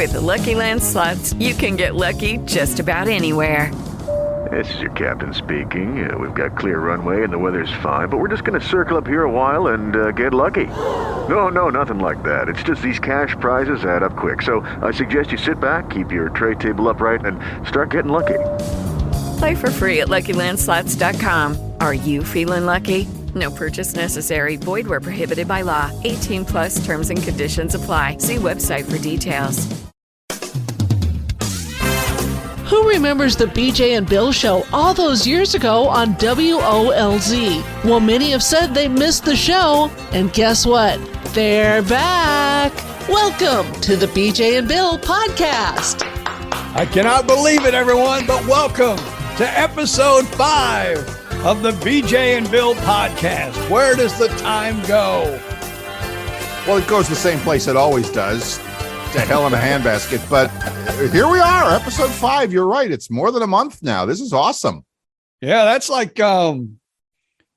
With the Lucky Land Slots, you can get lucky just about anywhere. This is your captain speaking. We've got clear runway and the weather's fine, but we're just going to circle up here a while and get lucky. No, nothing like that. It's just these cash prizes add up quick. So I suggest you sit back, keep your tray table upright, and start getting lucky. Play for free at LuckyLandSlots.com. Are you feeling lucky? No purchase necessary. Void where prohibited by law. 18 plus terms and conditions apply. See website for details. Who remembers the BJ and Bill show all those years ago on WOLZ? Well, many have said they missed the show, and guess what? They're back! Welcome to the BJ and Bill podcast. I cannot believe it, everyone, but welcome to episode 5 of the BJ and Bill podcast. Where does the time go? Well, it goes the same place it always does, to hell in a handbasket. But here we are, episode 5. You're right. It's more than a month now. This is awesome. Yeah, that's like in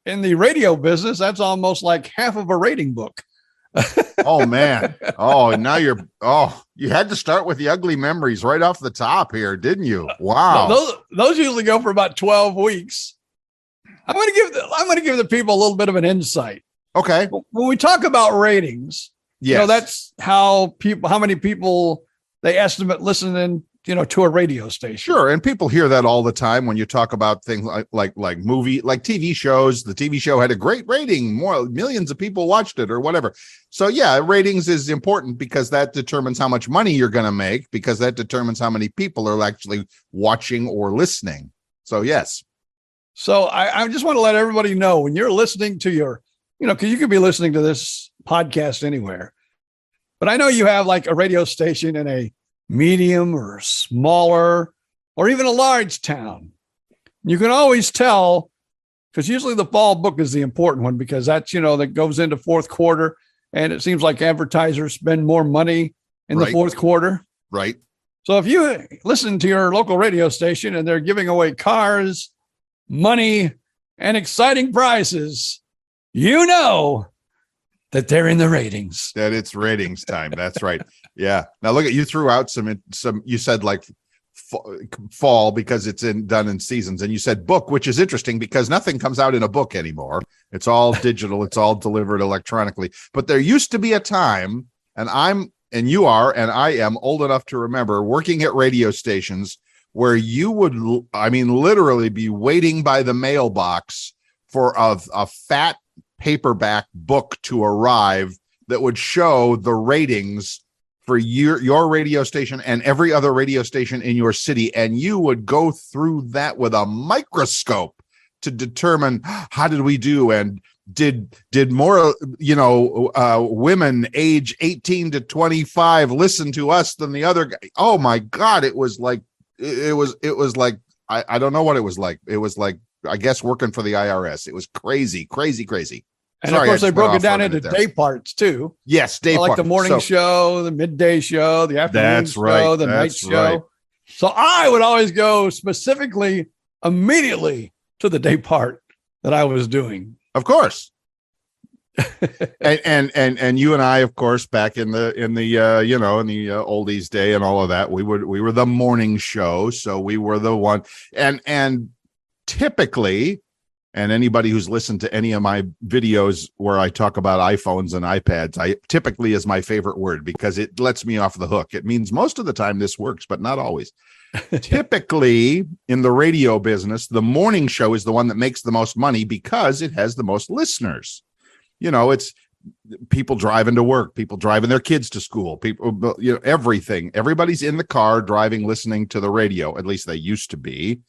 the radio business, that's almost like half of a rating book. Oh, man. Oh, and now you had to start with the ugly memories right off the top here, didn't you? Wow. Those usually go for about 12 weeks. I'm going to give the people a little bit of an insight. Okay. When we talk about ratings, yes, that's how many people they estimate listening, to a radio station. Sure. And people hear that all the time when you talk about things like TV shows. The TV show had a great rating, millions of people watched it or whatever. So yeah, ratings is important because that determines how much money you're going to make, because that determines how many people are actually watching or listening. So yes. So I just want to let everybody know, when you're listening to your, because you could be listening to this podcast anywhere, but I know you have like a radio station in a medium or smaller or even a large town. You can always tell, because usually the fall book is the important one, because that's, that goes into fourth quarter, and it seems like advertisers spend more money in the fourth quarter. Right. So if you listen to your local radio station and they're giving away cars, money, and exciting prizes, that they're in the ratings. That it's ratings time. That's right. Yeah. Now look at, you threw out some, you said like fall because it's done in seasons. And you said book, which is interesting because nothing comes out in a book anymore. It's all digital. It's all delivered electronically. But there used to be a time, and I am old enough to remember working at radio stations where you would, literally be waiting by the mailbox for a fat paperback book to arrive that would show the ratings for your radio station and every other radio station in your city. And you would go through that with a microscope to determine how did we do, and did more, women age 18 to 25 listen to us than the other guy. Oh my God. It was like, I don't know what it was like. It was like, I guess, working for the IRS. It was crazy. And sorry, of course, they broke it down into day parts too. Yes, day parts. Like the morning show, the midday show, the afternoon show, the night show. Right. So I would always go specifically immediately to the day part that I was doing. Of course. and you and I, of course, back in the oldies day and all of that, we were the morning show. So we were the one, and typically, and anybody who's listened to any of my videos where I talk about iPhones and iPads, typically is my favorite word because it lets me off the hook. It means most of the time this works, but not always. Typically in the radio business, the morning show is the one that makes the most money because it has the most listeners. It's people driving to work, people driving their kids to school, people, everything. Everybody's in the car driving, listening to the radio. At least they used to be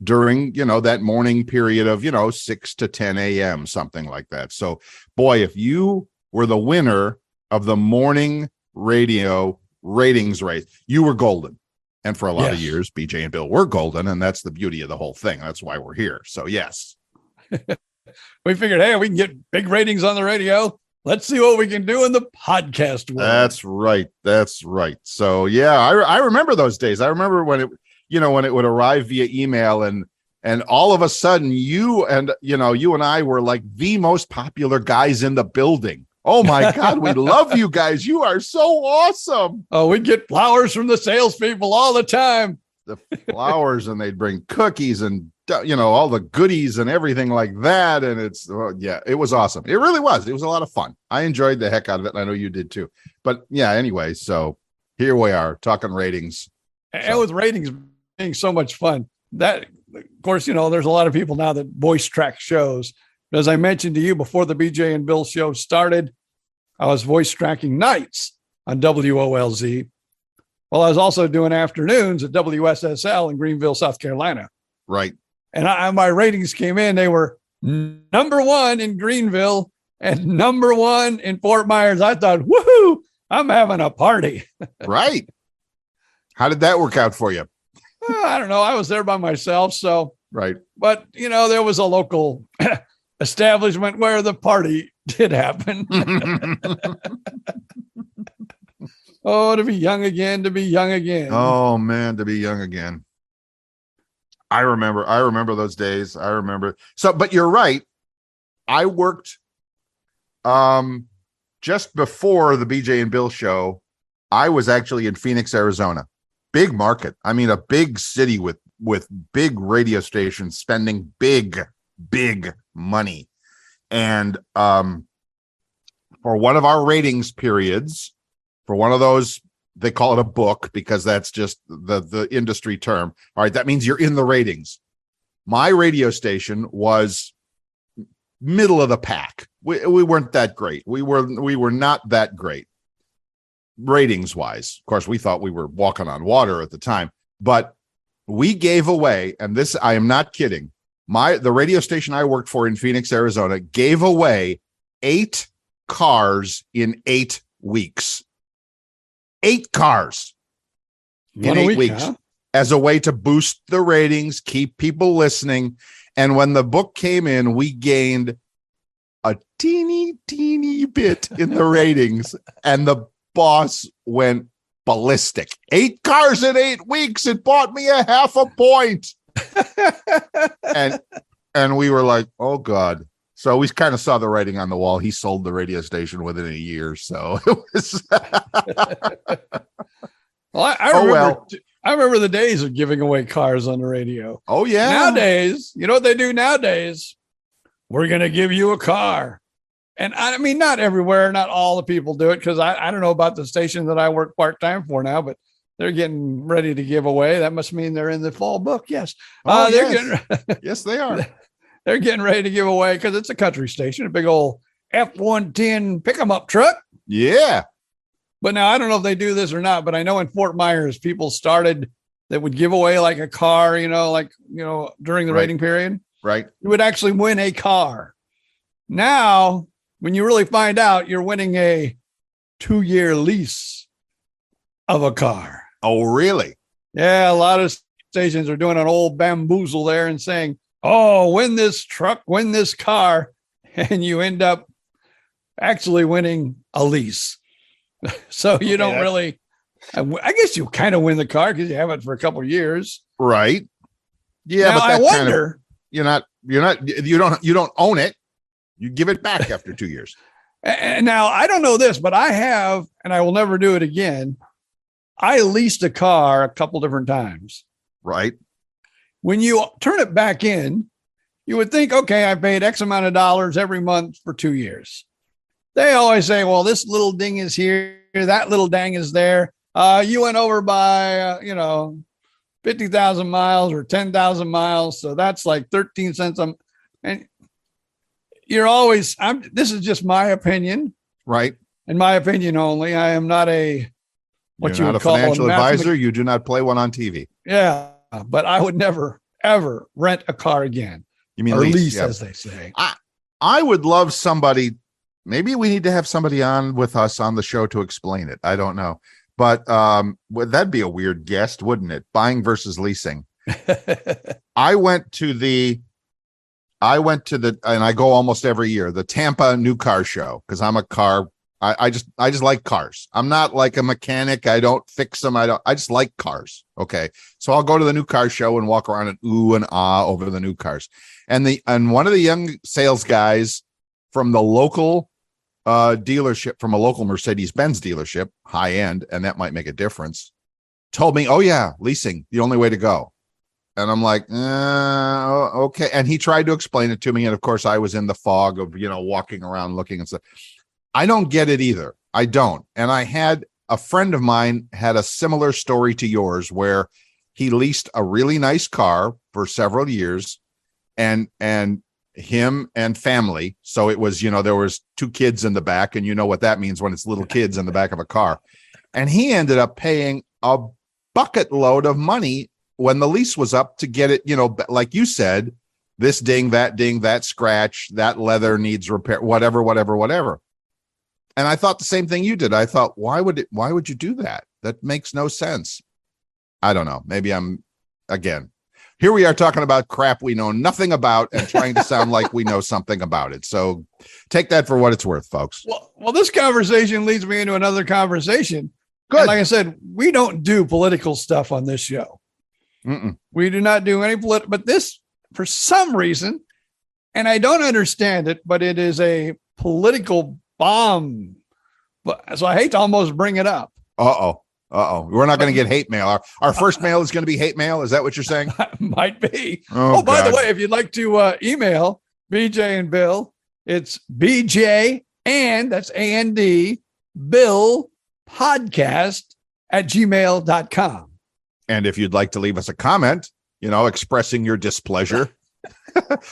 during, that morning period of, 6 to 10 a.m., something like that. So boy, if you were the winner of the morning radio ratings race, you were golden. And for a lot of years, BJ and Bill were golden. And that's the beauty of the whole thing. That's why we're here. So yes. We figured, hey, we can get big ratings on the radio. Let's see what we can do in the podcast world. That's right. So yeah, I remember those days. I remember when it would arrive via email and all of a sudden you and I were like the most popular guys in the building. Oh my God, we love you guys. You are so awesome. Oh, we'd get flowers from the salespeople all the time. The flowers, and they'd bring cookies and, all the goodies and everything like that. And it was awesome. It really was. It was a lot of fun. I enjoyed the heck out of it. And I know you did too. But yeah, anyway, so here we are talking ratings. And with ratings being so much fun, that, of course, there's a lot of people now that voice track shows. But as I mentioned to you before the BJ and Bill show started, I was voice tracking nights on WOLZ. Well, I was also doing afternoons at WSSL in Greenville, South Carolina. Right. And my ratings came in. They were number one in Greenville and number one in Fort Myers. I thought, woohoo, I'm having a party. Right. How did that work out for you? I don't know. I was there by myself. So, right. But, there was a local establishment where the party did happen. Oh, to be young again, to be young again. Oh man, to be young again. I remember those days. I remember. So, but you're right. I worked just before the BJ and Bill show. I was actually in Phoenix, Arizona. Big market. I mean, a big city with big radio stations spending big money. And for one of our ratings periods, for one of those, they call it a book because that's just the industry term. All right, that means you're in the ratings. My radio station was middle of the pack. We weren't that great. We were not that great ratings wise. Of course, we thought we were walking on water at the time, but we gave away, and this, I am not kidding, the radio station I worked for in Phoenix, Arizona gave away 8 cars in 8 weeks. 8 cars in 8 weeks, huh? As a way to boost the ratings, keep people listening. And when the book came in, we gained a teeny bit in the ratings, and the boss went ballistic. 8 cars in 8 weeks. It bought me a half a point. and we were like, oh God. So we kind of saw the writing on the wall. He sold the radio station within a year. So it was. Well, I remember the days of giving away cars on the radio. Oh, yeah. Nowadays, you know what they do nowadays? We're going to give you a car. And I mean, not everywhere, not all the people do it, because I don't know about the station that I work part-time for now, but they're getting ready to give away. That must mean they're in the fall book. Yes. Yes, they are. They're getting ready to give away, because it's a country station, a big old F-110 pick-em-up truck. Yeah. But now I don't know if they do this or not, but I know in Fort Myers, people started that would give away like a car, during the rating period. Right. You would actually win a car. Now, when you really find out, you're winning a 2-year lease of a car. Oh, really? Yeah. A lot of stations are doing an old bamboozle there and saying, oh, win this truck, win this car. And you end up actually winning a lease. So you don't really, I guess you kind of win the car because you have it for a couple of years. Right. Yeah. Now, but I wonder, you don't own it. You give it back after 2 years. And now I don't know this, but I have, and I will never do it again. I leased a car a couple different times. Right. When you turn it back in, you would think, okay, I paid X amount of dollars every month for 2 years. They always say, well, this little ding is here, that little dang is there. You went over by, 50,000 miles or 10,000 miles. So that's like 13 cents. And you're always, this is just my opinion. Right. In my opinion only. I am not a, what you would call a financial advisor. You do not play one on TV. Yeah. But I would never, ever rent a car again. You mean lease, yeah. as they say. I would love somebody. Maybe we need to have somebody on with us on the show to explain it. I don't know. But that'd be a weird guest, wouldn't it? Buying versus leasing. I went to the, and I go almost every year, the Tampa New Car Show, because I'm a car. I just like cars. I'm not like a mechanic. I don't fix them. I just like cars. Okay. So I'll go to the new car show and walk around and ooh and ah over the new cars. And one of the young sales guys from the local dealership, from a local Mercedes-Benz dealership, high end, and that might make a difference, told me, oh yeah, leasing, the only way to go. And I'm like, okay. And he tried to explain it to me. And of course I was in the fog of, walking around looking and stuff. I don't get it either. I don't. And I had a friend of mine had a similar story to yours where he leased a really nice car for several years and him and family. So it was, there was 2 kids in the back, and you know what that means when it's little kids in the back of a car. And he ended up paying a bucket load of money when the lease was up to get it, like you said, this ding, that scratch, that leather needs repair, whatever. And I thought the same thing you did. I thought, why would you do that? That makes no sense. I don't know. Maybe again, here we are talking about crap we know nothing about and trying to sound like we know something about it. So take that for what it's worth, folks. Well, this conversation leads me into another conversation. Good. And like I said, we don't do political stuff on this show. Mm-mm. We do not do any but this, for some reason, and I don't understand it, but it is a political bomb. But so I hate to almost bring it up. Uh-oh. We're not going to get hate mail. Our first mail is going to be hate mail. Is that what you're saying? Might be. Oh, by God. the way, if you'd like to email BJ and Bill, it's BJ and that's AND Bill podcast @gmail.com. And if you'd like to leave us a comment, expressing your displeasure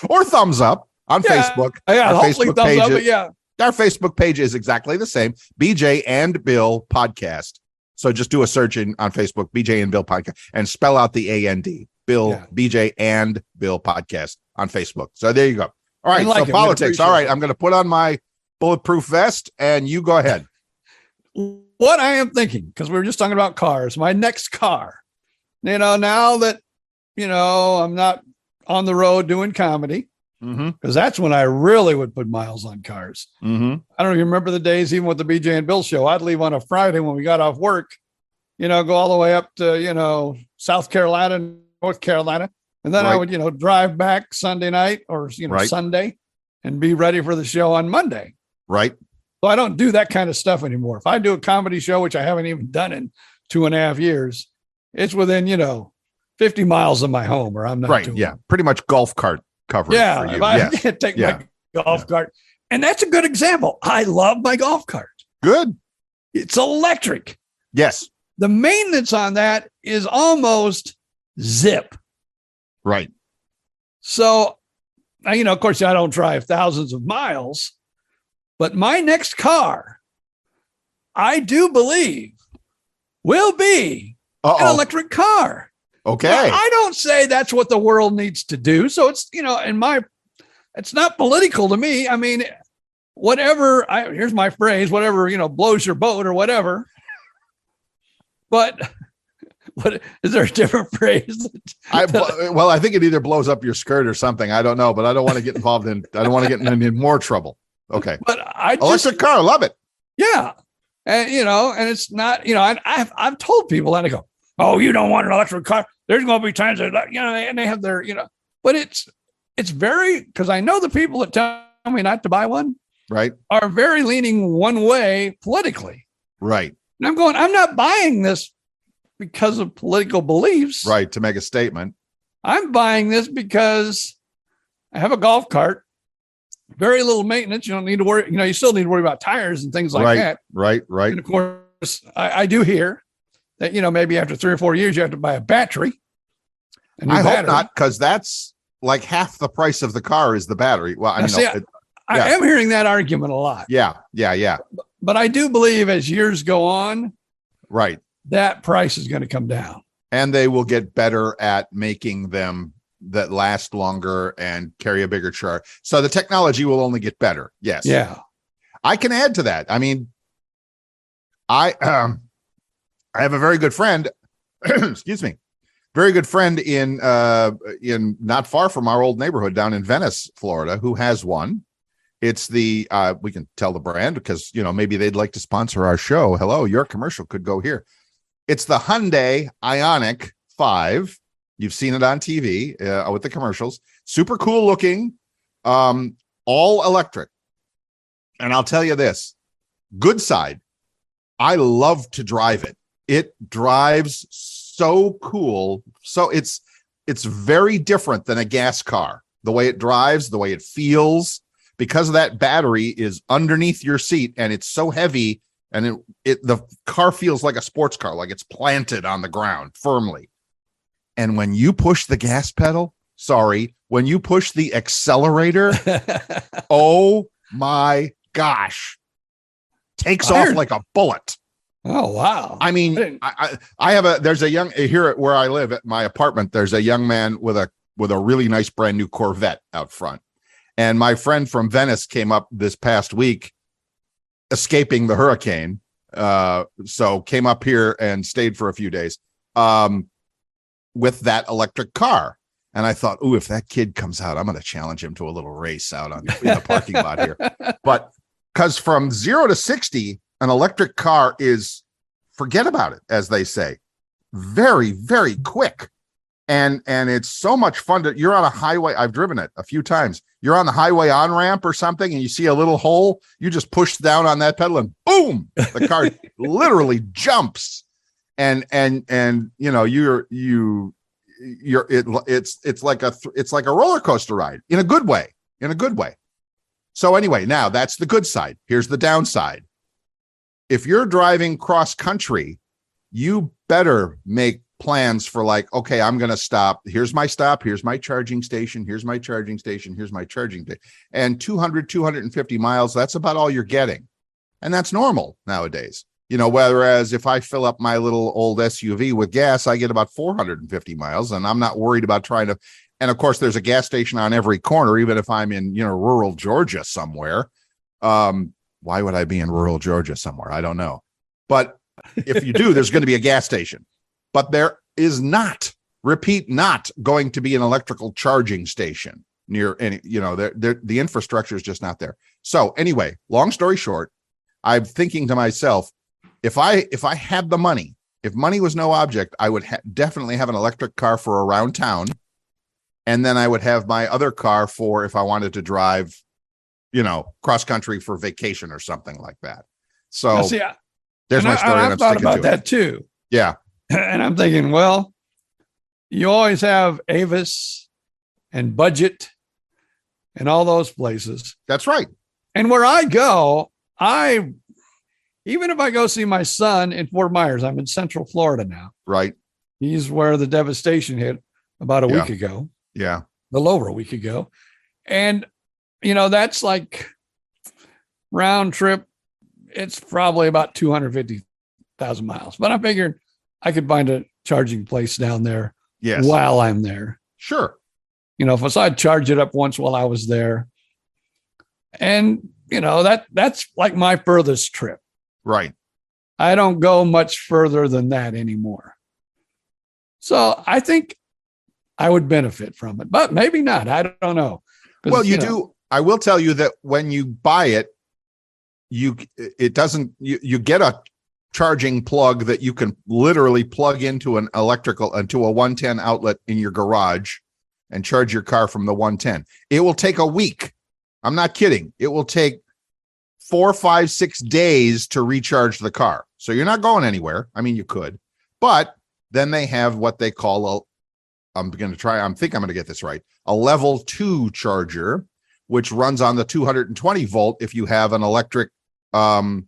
or thumbs up on Facebook. Yeah, our hopefully Facebook thumbs page up, but yeah. Our Facebook page is exactly the same, BJ and Bill podcast. So just do a search on Facebook, BJ and Bill podcast, and spell out the AND, Bill, Yeah. BJ and Bill podcast on Facebook. So there you go. All right, like so it. politics. All right, it. I'm going to put on my bulletproof vest, and you go ahead. What I am thinking, because we were just talking about cars, my next car, now that, I'm not on the road doing comedy, because that's when I really would put miles on cars. Mm-hmm. I don't even remember the days, even with the BJ and Bill show. I'd leave on a Friday when we got off work, go all the way up to, South Carolina, North Carolina. And then I would, drive back Sunday night or, Sunday and be ready for the show on Monday. Right. So I don't do that kind of stuff anymore. If I do a comedy show, which I haven't even done in 2.5 years, it's within, 50 miles of my home, or I'm not Right. doing Yeah. it. Pretty much golf cart coverage. Yeah. For you. If I Yes. can't take my golf cart. And that's a good example. I love my golf cart. Good. It's electric. Yes. The maintenance on that is almost zip. Right. So, of course, I don't drive thousands of miles, but my next car, I do believe, will be an electric car. Okay. Now, I don't say that's what the world needs to do. So it's, it's not political to me. I mean, whatever, here's my phrase, whatever, blows your boat or whatever. But what is there a different phrase? I think it either blows up your skirt or something. I don't know, but I don't want to get involved in, I don't want to get in more trouble. Okay. But I just, electric car, love it. yeah. And, and it's not, I've told people that I go, oh, you don't want an electric car. There's going to be times that, and they have their, but it's very, because I know the people that tell me not to buy one, right, are very leaning one way politically. Right. And I'm going, I'm not buying this because of political beliefs. Right. To make a statement. I'm buying this because I have a golf cart, very little maintenance. You don't need to worry. You still need to worry about tires and things like that. Right. And of course, I do hear that, maybe after 3 or 4 years, you have to buy a battery. I hope not, because that's like half the price of the car is the battery. Well, I am hearing that argument a lot. Yeah. But I do believe as years go on, right, that price is going to come down. And they will get better at making them that last longer and carry a bigger charge. So the technology will only get better. Yes. Yeah. I can add to that. I mean, I have a very good friend, excuse me, very good friend in not far from our old neighborhood down in Venice, Florida, who has one. It's the, we can tell the brand because, maybe they'd like to sponsor our show. Hello, your commercial could go here. It's the Hyundai Ioniq 5. You've seen it on TV with the commercials. Super cool looking, all electric. And I'll tell you this, good side, I love to drive it. It drives so cool. So it's very different than a gas car. The way it drives, the way it feels, because of that battery is underneath your seat and it's so heavy, and the car feels like a sports car, like it's planted on the ground firmly. And when you push the gas pedal, when you push the accelerator, oh my gosh, takes off like a bullet. Oh, wow. I mean, there's a young, here where I live at my apartment, there's a young man with a really nice brand new Corvette out front. And my friend from Venice came up this past week, escaping the hurricane. So came up here and stayed for a few days with that electric car. And I thought, if that kid comes out, I'm going to challenge him to a little race out in the parking lot here. But because from 0 to 60, an electric car is, forget about it, as they say, very, very quick. And it's so much fun you're on a highway. I've driven it a few times. You're on the highway on ramp or something, and you see a little hole. You just push down on that pedal, and boom, the car literally jumps. And you know, it's like a roller coaster ride in a good way. So anyway, now that's the good side. Here's the downside. If you're driving cross country, you better make plans for like, okay, I'm going to stop. Here's my stop. Here's my charging station. Here's my charging station. Here's my charging station. And 250 miles, that's about all you're getting. And that's normal nowadays. You know, whereas if I fill up my little old SUV with gas, I get about 450 miles, and I'm not worried about trying to. And of course, there's a gas station on every corner, even if I'm in, rural Georgia somewhere. Why would I be in rural Georgia somewhere? I don't know. But if you do, there's going to be a gas station. But there is not going to be an electrical charging station near any, the infrastructure is just not there. So anyway, long story short, I'm thinking to myself, if I had the money, if money was no object, I would definitely have an electric car for around town. And then I would have my other car for if I wanted to drive, cross country for vacation or something like that. So there's my story. I've thought about that too. Yeah. And I'm thinking, well, you always have Avis and Budget and all those places. That's right. And where I go, even if I go see my son in Fort Myers, I'm in Central Florida now. Right. He's where the devastation hit about a week ago. Yeah. A little over a week ago. And, that's like round trip. It's probably about 250,000 miles. But I figured I could find a charging place down there while I'm there. Sure. If I'd charge it up once while I was there. And, that's like my furthest trip. Right. I don't go much further than that anymore. So I think I would benefit from it, but maybe not. I don't know. Well, you do. I will tell you that when you buy it, you get a charging plug that you can literally plug into a 110 outlet in your garage and charge your car from the 110. It will take a week. I'm not kidding. It will take 4, 5, 6 days to recharge the car. So you're not going anywhere. I mean, you could, but then they have what they call I think I'm going to get this right. A level 2 charger, which runs on the 220 volt. If you have an electric, clothes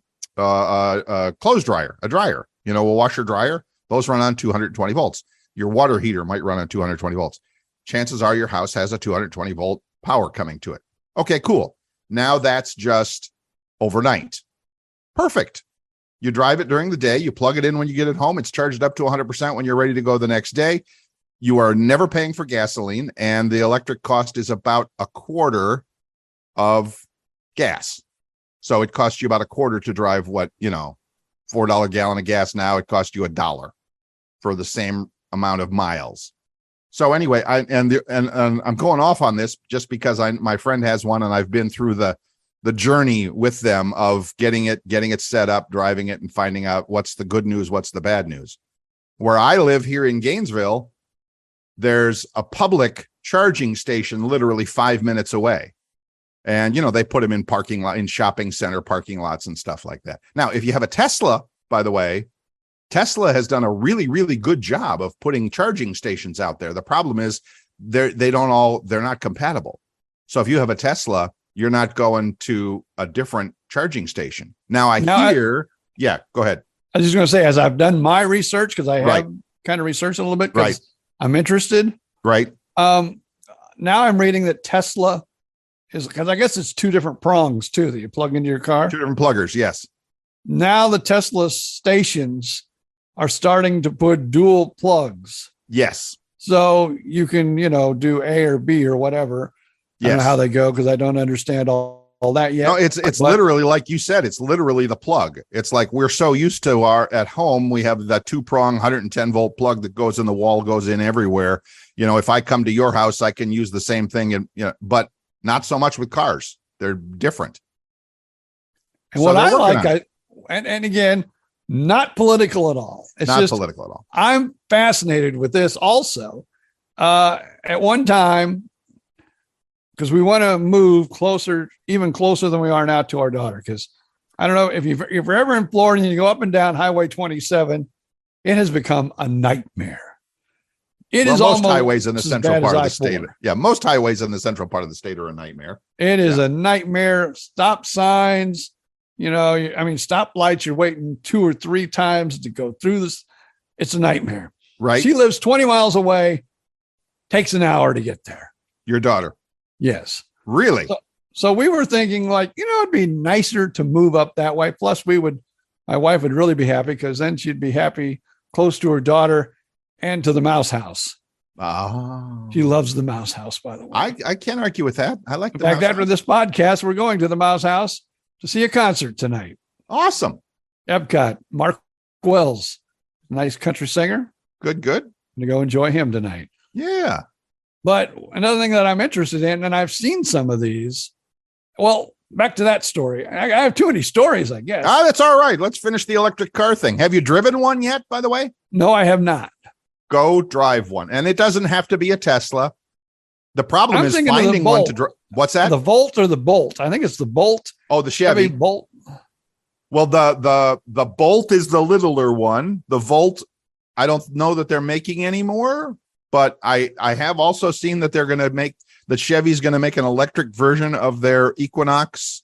dryer, a washer dryer, those run on 220 volts. Your water heater might run on 220 volts. Chances are your house has a 220 volt power coming to it. Okay, cool. Now that's just overnight. Perfect. You drive it during the day. You plug it in when you get it home. It's charged up to 100% when you're ready to go the next day. You are never paying for gasoline, and the electric cost is about a quarter of gas. So it costs you about a quarter to drive $4 gallon of gas. Now it costs you $1 for the same amount of miles. So anyway, I'm going off on this just because my friend has one, and I've been through the journey with them of getting it set up, driving it, and finding out what's the good news, what's the bad news. Where I live here in Gainesville, there's a public charging station literally 5 minutes away. And, they put them in in shopping center parking lots and stuff like that. Now, if you have a Tesla, by the way, Tesla has done a really, really good job of putting charging stations out there. The problem is they're not compatible. So if you have a Tesla, you're not going to a different charging station. Now yeah, go ahead. I was just going to say, as I've done my research, because I have kind of researched a little bit, because I'm interested. Right. Now I'm reading that Tesla is, because I guess it's two different prongs too that you plug into your car. Two different pluggers. Yes. Now the Tesla stations are starting to put dual plugs. Yes. So you can, do A or B or whatever. Yes. I don't know how they go because I don't understand all that yet. No, it's literally like you said, it's literally the plug. It's like we're so used to at home, we have that 2-prong 110 volt plug that goes in the wall, goes in everywhere. If I come to your house, I can use the same thing, and but not so much with cars. They're different. And what I like, and again, not political at all. It's not just political at all. I'm fascinated with this also. At one time, because we want to move closer, even closer than we are now, to our daughter. Because I don't know if you're ever in Florida and you go up and down Highway 27, it has become a nightmare. It is most almost highways in the central part of the state. Yeah, most highways in the central part of the state are a nightmare. It is a nightmare. Stop signs. Stoplights, you're waiting 2 or 3 times to go through this. It's a nightmare. Right. She lives 20 miles away. Takes an hour to get there. Your daughter. Yes. Really? So we were thinking it'd be nicer to move up that way. Plus my wife would really be happy because then she'd be happy close to her daughter and to the mouse house. Oh. She loves the mouse house, by the way. I can't argue with that. I like In fact, after this podcast, we're going to the mouse house to see a concert tonight. Awesome. Epcot, Mark Wells, nice country singer. Good. I'm going to go enjoy him tonight. Yeah. But another thing that I'm interested in, and I've seen some of these. Well, back to that story. I have too many stories, I guess. That's all right. Let's finish the electric car thing. Have you driven one yet, by the way? No, I have not. Go drive one. And it doesn't have to be a Tesla. The problem is finding one to drive. What's that? The Volt or the Bolt? I think it's the Bolt. Oh, the Chevy Bolt. Well, the Bolt is the littler one. The Volt, I don't know that they're making anymore, but I have also seen that Chevy's going to make an electric version of their Equinox.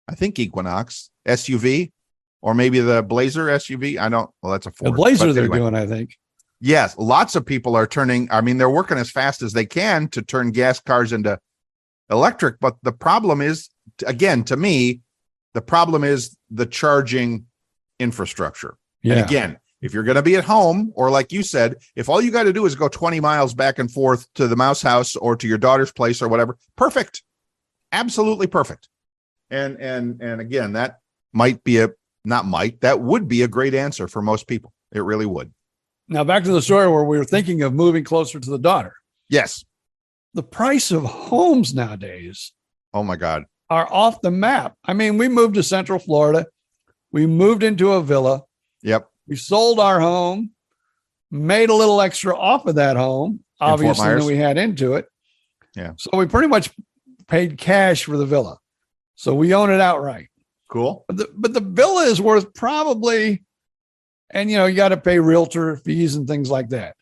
I think Equinox SUV, or maybe the Blazer SUV. That's a Ford. The Blazer they're doing, I think. Yes, lots of people are they're working as fast as they can to turn gas cars into electric. But the problem is, again, to me, the problem is the charging infrastructure. Yeah. And again, if you're going to be at home, or like you said, if all you got to do is go 20 miles back and forth to the mouse house or to your daughter's place or whatever, perfect. Absolutely perfect. And again, that would be a great answer for most people. It really would. Now, back to the story where we were thinking of moving closer to the daughter. Yes. The price of homes nowadays. Oh, my God. Are off the map. I mean, we moved to Central Florida. We moved into a villa. Yep. We sold our home, made a little extra off of that home, obviously, than we had into it. Yeah. So we pretty much paid cash for the villa. So we own it outright. Cool. But the villa is worth probably, and you got to pay realtor fees and things like that.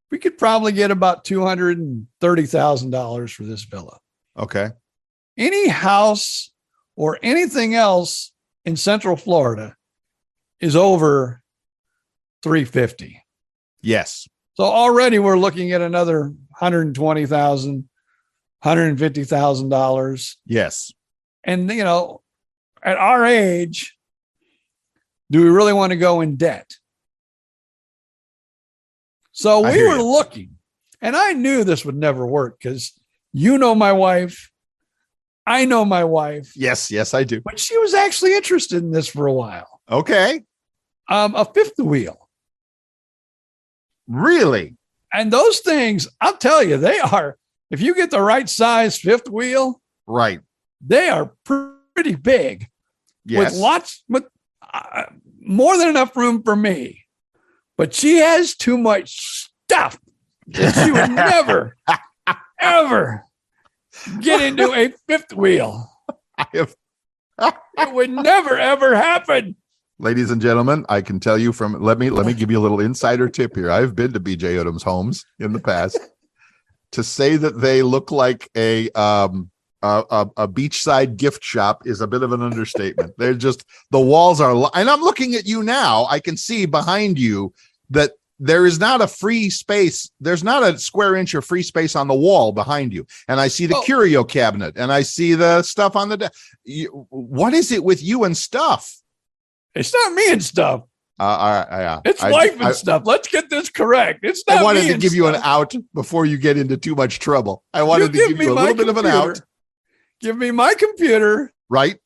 We could probably get about $230,000 for this villa. Okay. Any house or anything else in Central Florida is over $350,000. Yes. So already we're looking at another $120,000, $150,000. Yes. And at our age, do we really want to go in debt? So we were looking, and I knew this would never work because my wife. I know my wife. Yes, I do. But she was actually interested in this for a while. Okay. A fifth wheel. Really? And those things, I'll tell you, they are, if you get the right size fifth wheel, right, they are pretty big. Yes. With more than enough room for me. But she has too much stuff that she would never, ever get into a fifth wheel. If- It would never, ever happen. Ladies and gentlemen, I can tell you from let me give you a little insider tip here. I've been to BJ Odom's homes in the past. To say that they look like a beachside gift shop is a bit of an understatement. They're just, the walls are, and I'm looking at you now. I can see behind you that there is not a free space. There's not a square inch of free space on the wall behind you. And I see the curio cabinet, and I see the stuff on the desk. What is it with you and stuff? It's not me and stuff. It's wife and stuff. Let's get this correct. It's not. I wanted me to and give you an stuff. out before you get into too much trouble. I wanted to give you a little bit of an out. Give me my computer, right?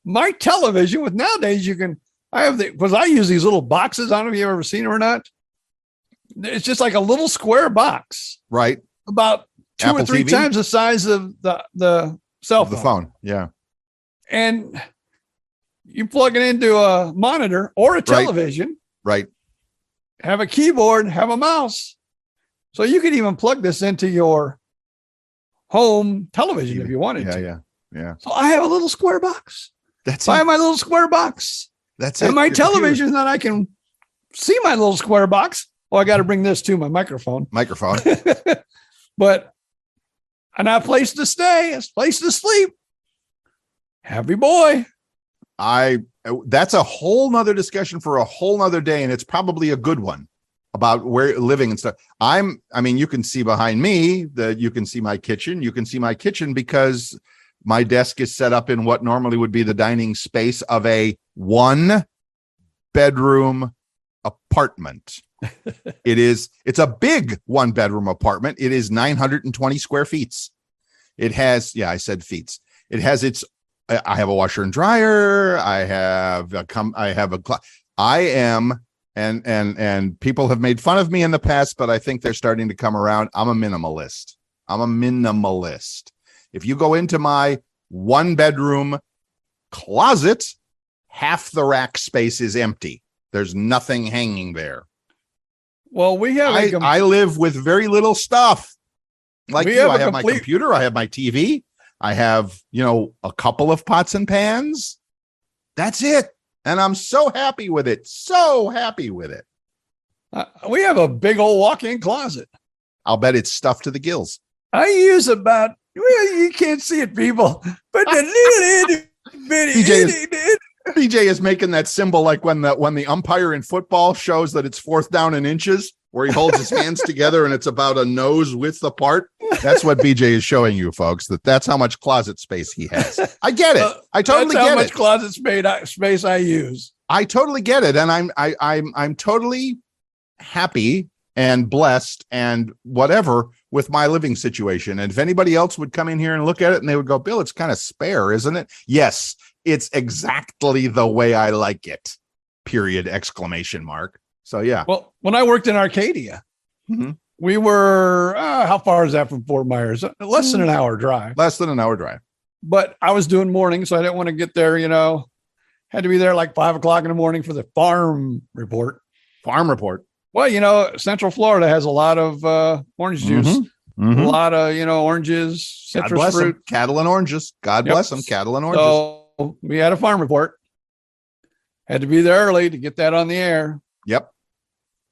My television. With nowadays, you can. I have because I use these little boxes. I don't know if you've ever seen them or not. It's just like a little square box, right? About two Apple or three TV? times the size of the cell phone. The phone, yeah. And you plug it into a monitor or a television, right? Have a keyboard, have a mouse. So you could even plug this into your home television if you wanted to. Yeah. So I have a little square box. That's I it. have my little square box. That's and it. my Your television computer. that I can see my little square box. Oh, I got to bring this to my microphone. But and a place to stay, a place to sleep. Happy boy. That's a whole nother discussion for a whole nother day, and it's probably a good one about where living and stuff. I mean, you can see behind me that you can see my kitchen. You can see my kitchen because my desk is set up in what normally would be the dining space of a 1-bedroom apartment. It's a big 1-bedroom apartment. It is 920 square feet. It has, I said feet. It has I have a washer and dryer. I am, and people have made fun of me in the past, but I think they're starting to come around. I'm a minimalist. If you go into my 1-bedroom closet, half the rack space is empty. There's nothing hanging there. Well, we have I live with very little stuff. Like you, I have my computer, I have my TV, I have, a couple of pots and pans. That's it. And I'm so happy with it. We have a big old walk-in closet. I'll bet it's stuffed to the gills. I use about, you can't see it, people, but the BJ is making that symbol like when the umpire in football shows that it's 4th down in inches, where he holds his hands together and it's about a nose width apart. That's what BJ is showing you, folks. That's how much closet space he has. I get it. I totally get it. That's how much closet space I use. I totally get it, and I'm totally happy and blessed and whatever with my living situation. And if anybody else would come in here and look at it and they would go, Bill, it's kind of spare, isn't it? Yes, it's exactly the way I like it. Period! Exclamation mark. So yeah. Well, when I worked in Arcadia, we were how far is that from Fort Myers? Less than an hour drive. But I was doing morning, so I didn't want to get there. Had to be there like 5 o'clock in the morning for the farm report. Well, Central Florida has a lot of orange juice, a lot of oranges, citrus fruit, cattle and oranges. God bless them, cattle and oranges. So we had a farm report. Had to be there early to get that on the air. Yep.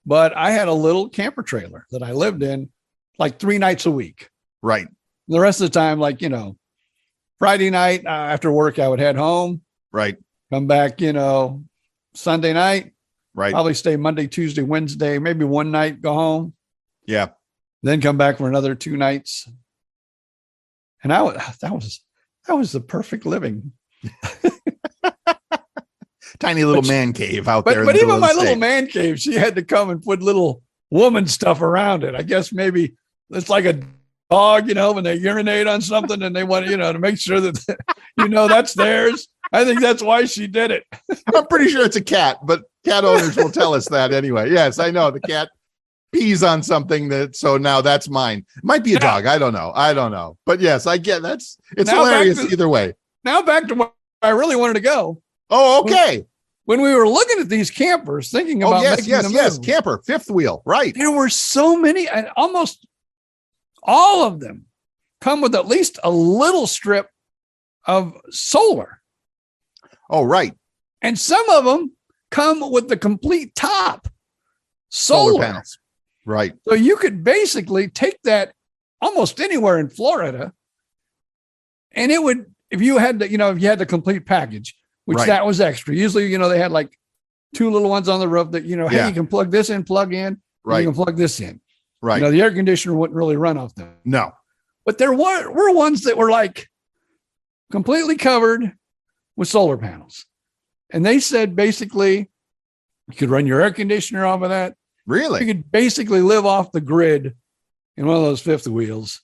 But I had a little camper trailer that I lived in like 3 nights a week. Right. The rest of the time, like, Friday night after work, I would head home. Right. Come back, Sunday night. Right. Probably stay Monday, Tuesday, Wednesday, maybe one night, go home. Yeah. Then come back for another 2 nights. And that was the perfect living. Tiny little man cave out there. But even my little man cave, she had to come and put little woman stuff around it. I guess maybe it's like a dog, when they urinate on something and they want, to make sure that, that's theirs. I think that's why she did it. I'm pretty sure it's a cat, but cat owners will tell us that anyway. Yes, I know the cat pees on something so now that's mine. It might be a dog. I don't know. But yes, I get it's hilarious either way. Now back to where I really wanted to go. Oh, okay. When we were looking at these campers, thinking about yes, camper, fifth wheel, right. There were so many, and almost all of them come with at least a little strip of solar. Oh, right. And some of them come with the complete top solar panels. Right. So you could basically take that almost anywhere in Florida, and it would, if you had the complete package, which that was extra. Usually, they had like 2 little ones on the roof that, hey, you can plug this in, plug in, right. You can plug this in. Right. The air conditioner wouldn't really run off them. No. But there were ones that were like completely covered with solar panels. And they said basically you could run your air conditioner off of that. Really? You could basically live off the grid in one of those fifth wheels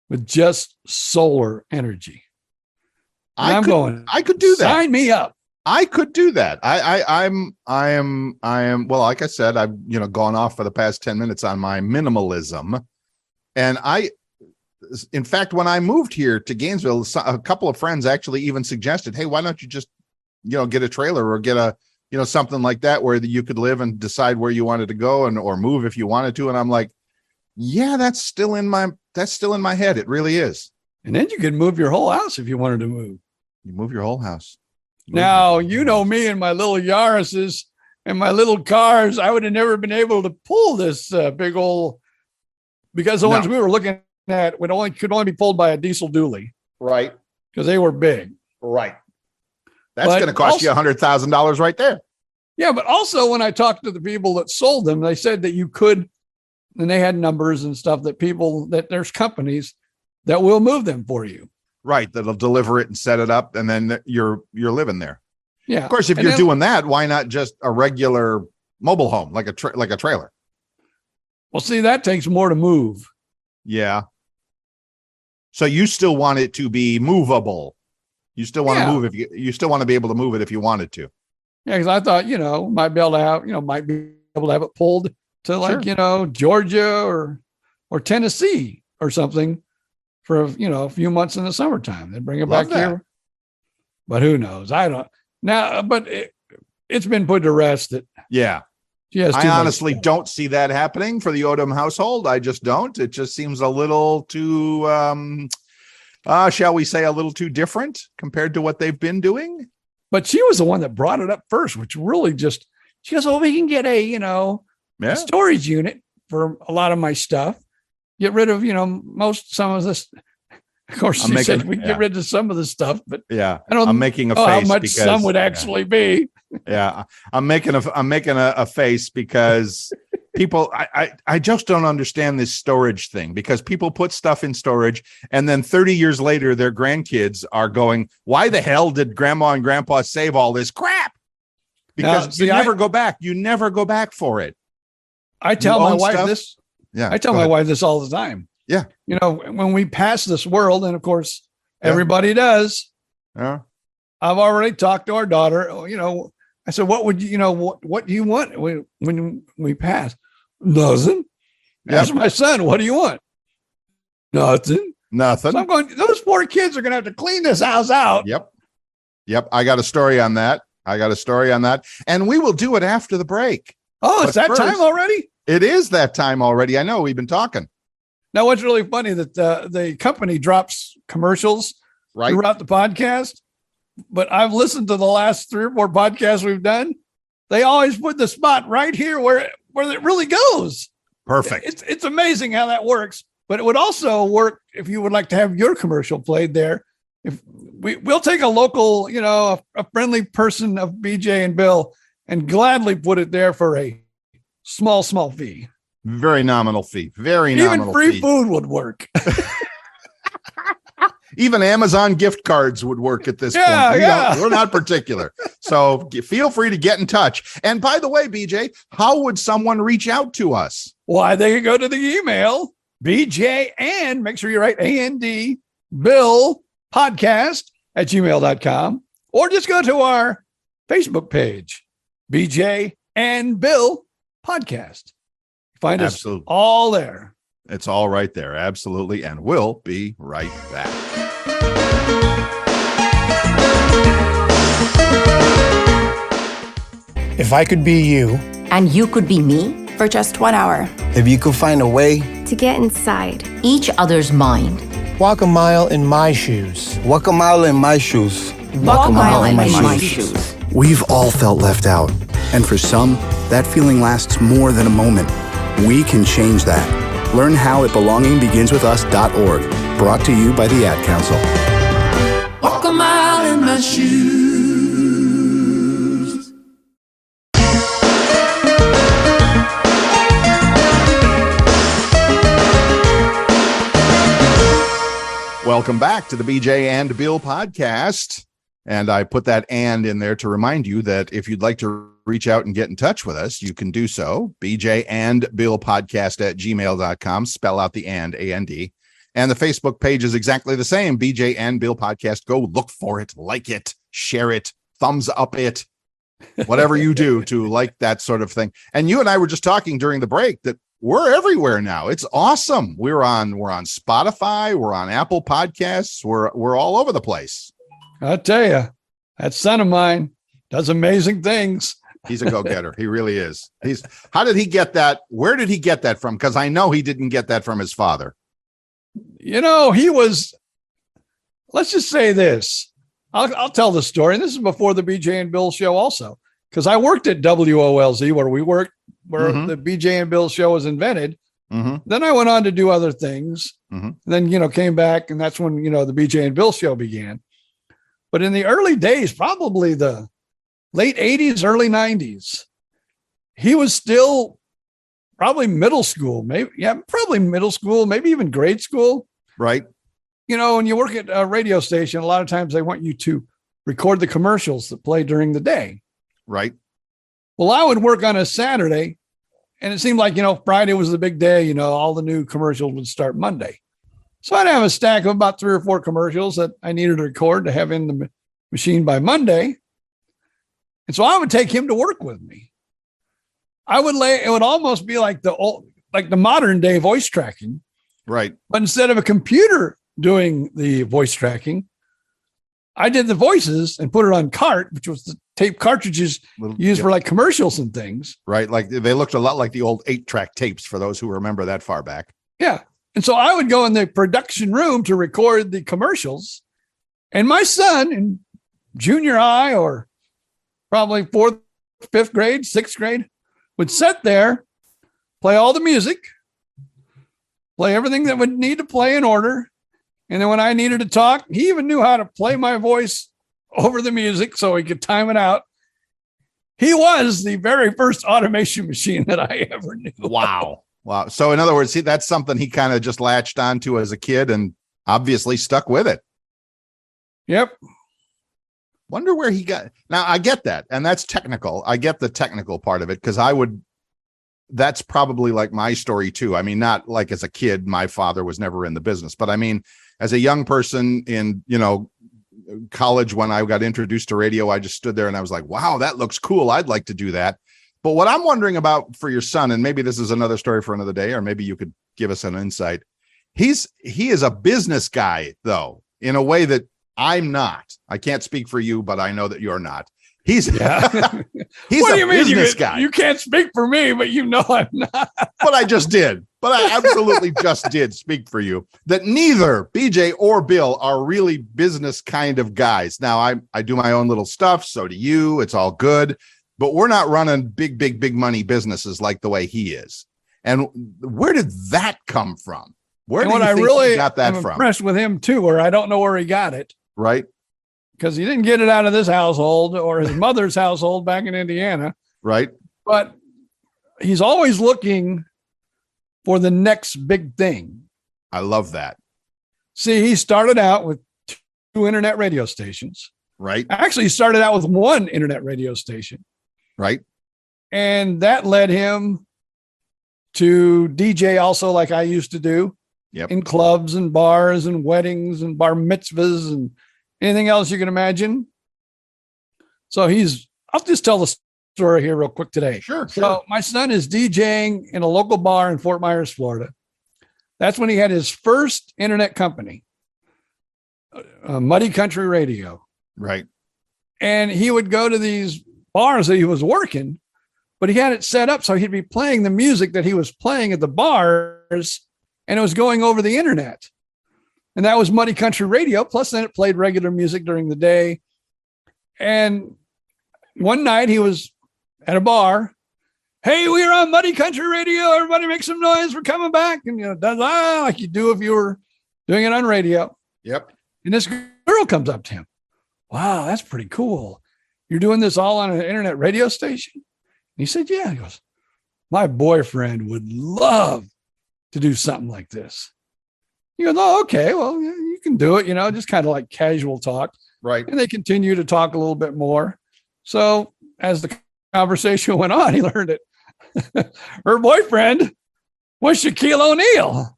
with just solar energy. I could do that. Sign me up. I could do that. I am, well, like I said, I've, gone off for the past 10 minutes on my minimalism. And in fact, when I moved here to Gainesville, a couple of friends actually even suggested, hey, why don't you just, get a trailer or get a, something like that where you could live and decide where you wanted to go or move if you wanted to. And I'm like, yeah, that's still in my head. It really is. And then you could move your whole house if you wanted to move. You move your whole house. Now, me and my little Yaris's and my little cars, I would have never been able to pull this big old, because the ones we were looking at could only be pulled by a diesel dually. Right. Because they were big. Right. That's going to cost you $100,000 right there. Yeah. But also when I talked to the people that sold them, they said that you could, and they had numbers and stuff that there's companies that will move them for you. Right. That'll deliver it and set it up. And then you're living there. Yeah. Of course, if you're doing that, why not just a regular mobile home, like a trailer? Well, see, that takes more to move. Yeah. So you still want it to be movable. You still want to move if you still want to be able to move it if you wanted to. Yeah. Cause I thought, might be able to have it pulled to Georgia or Tennessee or something for a few months in the summertime. They bring it back here, but who knows? I don't now. But it's been put to rest that. Yeah, I honestly don't see that happening for the Odom household. I just don't. It just seems a little too, shall we say, a little too different compared to what they've been doing. But she was the one that brought it up first, which really she goes, "Oh, we can get a storage unit for a lot of my stuff. Get rid of, some of this." Of course, she said we get rid of some of the stuff, but I'm making a face how much some would actually be. Yeah, I'm making a face because people, I just don't understand this storage thing, because people put stuff in storage and then 30 years later, their grandkids are going, why the hell did grandma and grandpa save all this crap? Because you never go back. You never go back for it. I tell my wife this. Yeah, I tell my wife this all the time. Yeah. When we pass this world, and of course, everybody does. Yeah. I've already talked to our daughter. I said, what would what do you want when we pass? Nothing. Ask my son, what do you want? Nothing. Nothing. So I'm going, those poor kids are going to have to clean this house out. Yep. I got a story on that. And we will do it after the break. Oh, it's that time already? It is that time already. I know, we've been talking. Now, what's really funny that the company drops commercials throughout the podcast, but I've listened to the last 3 or 4 podcasts we've done. They always put the spot right here where it really goes. Perfect. It's amazing how that works. But it would also work if you would like to have your commercial played there. If we'll take a local, a friendly person of BJ and Bill and gladly put it there for a small fee. Very nominal fee. Even free food would work. Even Amazon gift cards would work at this point. We're not particular. So feel free to get in touch. And by the way, BJ, how would someone reach out to us? Why, they could go to the email, BJ, and make sure you write AND Bill podcast @gmail.com, or just go to our Facebook page, BJ and Bill podcast. Find us all there. It's all right there. Absolutely. And we'll be right back. If I could be you. And you could be me. For just 1 hour. If you could find a way. To get inside. Each other's mind. Walk a mile in my shoes. Walk a mile in my shoes. Walk a mile in my shoes. We've all felt left out, and for some, that feeling lasts more than a moment. We can change that. Learn how at belongingbeginswithus.org. Brought to you by the Ad Council. Walk a mile in my shoes. Welcome back to the BJ and Bill podcast. And I put that "and" in there to remind you that if you'd like to reach out and get in touch with us, you can do so. BJ and Bill podcast at gmail.com. Spell out the "and," A-N-D. And the Facebook page is exactly the same. BJ and Bill podcast. Go look for it, like it, share it, thumbs up it, whatever you do to like that sort of thing. And you and I were just talking during the break that we're everywhere now. It's awesome. We're on Spotify. We're on Apple Podcasts. We're all over the place. I'll tell you, that son of mine does amazing things. He's a go-getter. He really is. How did he get that? Where did he get that from? Because I know he didn't get that from his father. You know, let's just say this. I'll tell the story. And this is before the BJ and Bill show also, because I worked at WOLZ where the BJ and Bill show was invented. Mm-hmm. Then I went on to do other things. Mm-hmm. Then, came back, and that's when, the BJ and Bill show began. But in the early days, probably the late 80s, early 90s, he was still probably middle school, probably middle school, maybe even grade school. Right. When you work at a radio station, a lot of times they want you to record the commercials that play during the day. Right. Well, I would work on a Saturday, and it seemed like, Friday was the big day. All the new commercials would start Monday. So I'd have a stack of about 3 or 4 commercials that I needed to record to have in the machine by Monday. And so I would take him to work with me. It would almost be like the modern day voice tracking. Right. But instead of a computer doing the voice tracking, I did the voices and put it on cart, which was the tape cartridges used for like commercials and things. Right. Like they looked a lot like the old 8-track tapes for those who remember that far back. Yeah. And so I would go in the production room to record the commercials. And my son in junior high, or probably 4th, 5th grade, 6th grade, would sit there, play all the music, play everything that would need to play in order. And then when I needed to talk, he even knew how to play my voice over the music so he could time it out. He was the very first automation machine that I ever knew. Wow. Wow. So in other words, that's something he kind of just latched onto as a kid and obviously stuck with it. Yep. Wonder where he got. Now I get that. And that's technical. I get the technical part of it, because that's probably like my story too. I mean, not like as a kid, my father was never in the business, but I mean, as a young person in, college, when I got introduced to radio, I just stood there and I was like, wow, that looks cool. I'd like to do that. But what I'm wondering about for your son, and maybe this is another story for another day, or maybe you could give us an insight. He is a business guy, though, in a way that I'm not. I can't speak for you, but I know that you're not. He's what a do you mean? business guy. You can't speak for me, but I'm not. But I just did. But I absolutely just did speak for you. That neither BJ or Bill are really business kind of guys. Now, I do my own little stuff. So do you. It's all good. But we're not running big money businesses like the way he is. And where did that come from? Where do you think he got that from? I'm impressed with him too, or I don't know where he got it. Right. Because he didn't get it out of this household or his mother's household back in Indiana. Right. But he's always looking for the next big thing. I love that. See, he started out with 2 internet radio stations. Right. Actually, he started out with 1 internet radio station. Right. And that led him to DJ also, like I used to do. Yep. In clubs and bars and weddings and bar mitzvahs and anything else you can imagine. So I'll just tell the story here real quick today. Sure. So my son is DJing in a local bar in Fort Myers, Florida. That's when he had his first internet company, Muddy Country Radio. Right. And he would go to these bars that he was working, but he had it set up so he'd be playing the music that he was playing at the bars, and it was going over the internet. And that was Muddy Country Radio. Plus, then it played regular music during the day. And one night he was at a bar. Hey, we're on Muddy Country Radio. Everybody make some noise. We're coming back. And, like you do if you were doing it on radio. Yep. And this girl comes up to him. Wow, that's pretty cool. You're doing this all on an internet radio station? And he said, yeah. He goes, my boyfriend would love to do something like this. He goes, oh, okay. Well, you can do it, just kind of like casual talk. Right. And they continue to talk a little bit more. So as the conversation went on, he learned that her boyfriend was Shaquille O'Neal.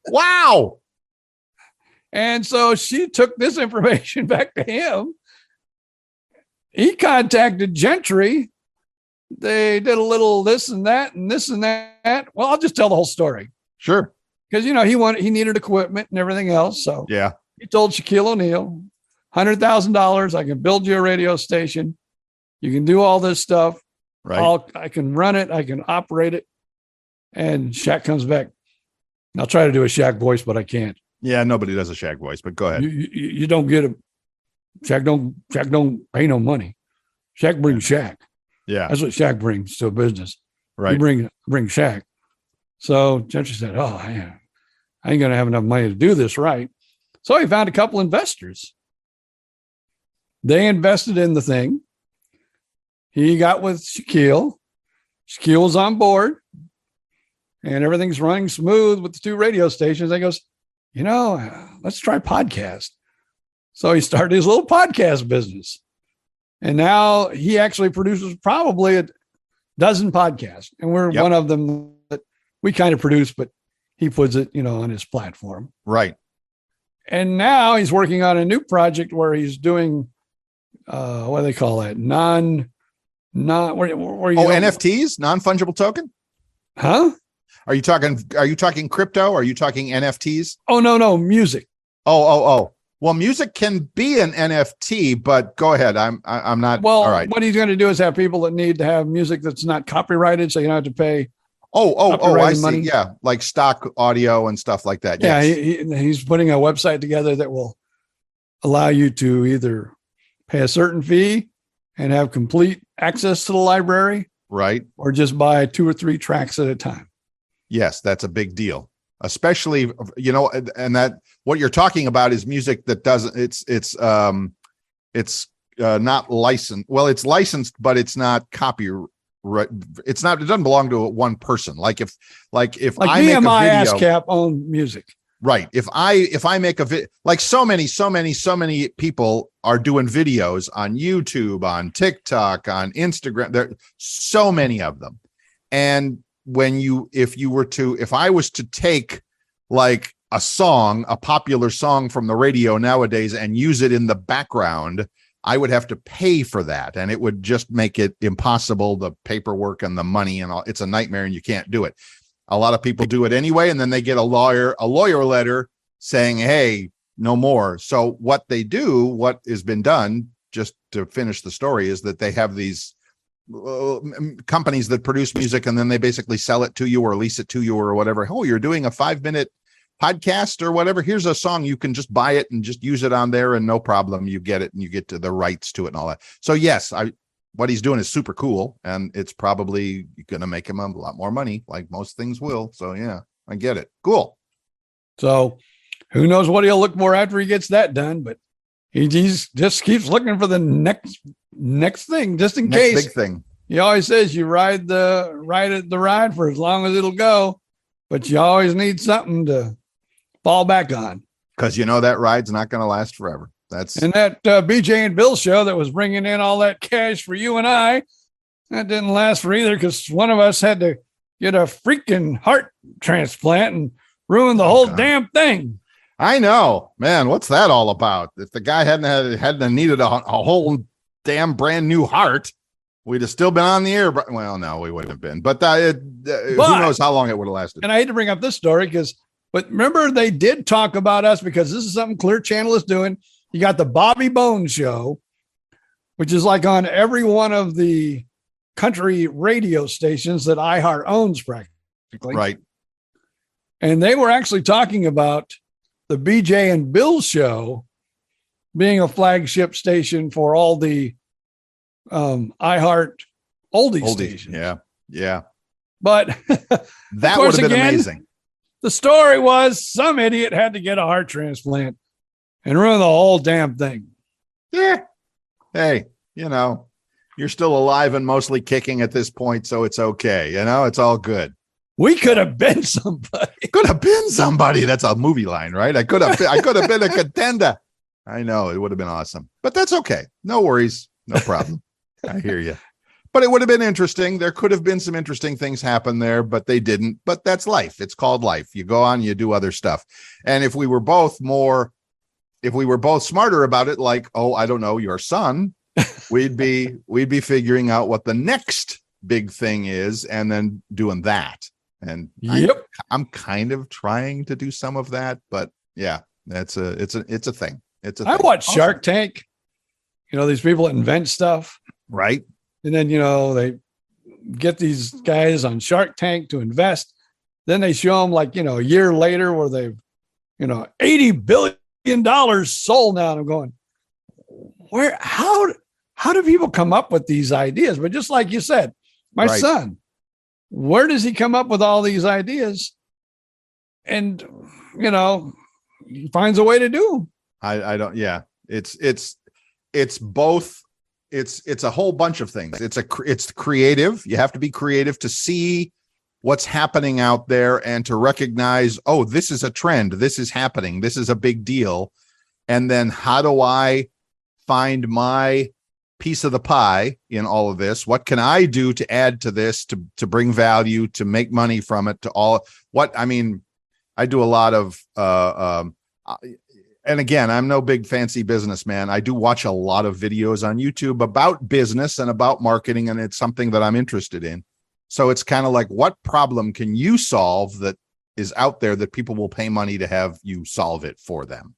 Wow. And so she took this information back to him. He contacted Gentry. They did a little this and that and this and that. Well, I'll just tell the whole story. Sure. Because, he needed equipment and everything else. So yeah, he told Shaquille O'Neal, $100,000. I can build you a radio station. You can do all this stuff. Right. I can run it. I can operate it. And Shaq comes back. I'll try to do a Shaq voice, but I can't. Yeah, nobody does a Shaq voice, but go ahead. You don't get him. Shaq don't pay no money. Shaq brings Shaq. Yeah. That's what Shaq brings to a business. Right. You bring Shaq. So Gentry said, oh, I ain't going to have enough money to do this right. So he found a couple investors. They invested in the thing. He got with Shaquille. Shaquille was on board. And everything's running smooth with the two radio stations. He goes, let's try podcast. So he started his little podcast business. And now he actually produces probably a dozen podcasts. And we're one of them that we kind of produce, but he puts it, on his platform. Right. And now he's working on a new project where he's doing, what do they call that? NFTs, non-fungible token? Huh? Are you talking crypto? Are you talking NFTs? Oh, no, music. Oh. Well, music can be an NFT, but go ahead. I'm not. Well, all right. What he's going to do is have people that need to have music that's not copyrighted, so you don't have to pay. I see. Money. Yeah, like stock audio and stuff like that. Yeah, yes. He's putting a website together that will allow you to either pay a certain fee and have complete access to the library, right, or just buy 2 or 3 tracks at a time. Yes, that's a big deal, especially and that what you're talking about is music that doesn't. It's not licensed. Well, it's licensed, but it's not copyright. It's not. It doesn't belong to one person. Like if I make a video, ASCAP own music. Right. If I make a video, like so many people are doing videos on YouTube, on TikTok, on Instagram. There are so many of them. And if I was to take like a popular song from the radio nowadays and use it in the background, I would have to pay for that. And it would just make it impossible, the paperwork and the money and all. It's a nightmare and you can't do it. A lot of people do it anyway, and then they get a lawyer letter saying, hey, no more. So what has been done, just to finish the story, is that they have these companies that produce music, and then they basically sell it to you or lease it to you or whatever. Oh, you're doing a 5-minute podcast or whatever. Here's a song. You can just buy it and just use it on there, and no problem. You get it and you get to the rights to it and all that. So yes, what he's doing is super cool, and it's probably going to make him a lot more money, like most things will. So yeah, I get it. Cool. So who knows what he'll look for after he gets that done, but he just keeps looking for the next thing, just in case. Big thing. He always says you ride the ride for as long as it'll go, but you always need something to fall back on. Because that ride's not going to last forever. And that BJ and Bill show that was bringing in all that cash for you and I, that didn't last for either, because one of us had to get a freaking heart transplant and ruin the whole damn thing. I know, man. What's that all about? If the guy hadn't needed a whole damn brand new heart, we'd have still been on the air. Well, no, we wouldn't have been. But who knows how long it would have lasted. And I hate to bring up this story but remember, they did talk about us, because this is something Clear Channel is doing. You got the Bobby Bones show, which is like on every one of the country radio stations that iHeart owns practically. Right. And they were actually talking about the BJ and Bill show being a flagship station for all the iHeart oldies stations. Yeah. Yeah. But that would have been amazing. The story was some idiot had to get a heart transplant and ruin the whole damn thing. Yeah. Hey, you're still alive and mostly kicking at this point, so it's okay. It's all good. We could have been somebody. Could have been somebody. That's a movie line, right? I could have been a contender. I know, it would have been awesome. But that's okay. No worries. No problem. I hear you. But it would have been interesting. There could have been some interesting things happen there, but they didn't. But that's life. It's called life. You go on, you do other stuff. And if we were both smarter about it, like, oh, I don't know, your son, we'd be figuring out what the next big thing is and then doing that. And yep. I'm kind of trying to do some of that, but yeah, it's a thing. I watch Shark Tank. These people that invent stuff. Right. And then, they get these guys on Shark Tank to invest. Then they show them a year later where they've, $80 billion sold now. And I'm going, how do people come up with these ideas? But just like you said, my son, where does he come up with all these ideas? And, he finds a way to do them. I don't. Yeah, it's both. It's a whole bunch of things. It's creative. You have to be creative to see what's happening out there and to recognize, oh, this is a trend. This is happening. This is a big deal. And then how do I find my piece of the pie in all of this? What can I do to add to this, to bring value, to make money from it, I do a lot of, and again, I'm no big fancy businessman. I do watch a lot of videos on YouTube about business and about marketing, and it's something that I'm interested in. So it's kind of like, what problem can you solve that is out there that people will pay money to have you solve it for them?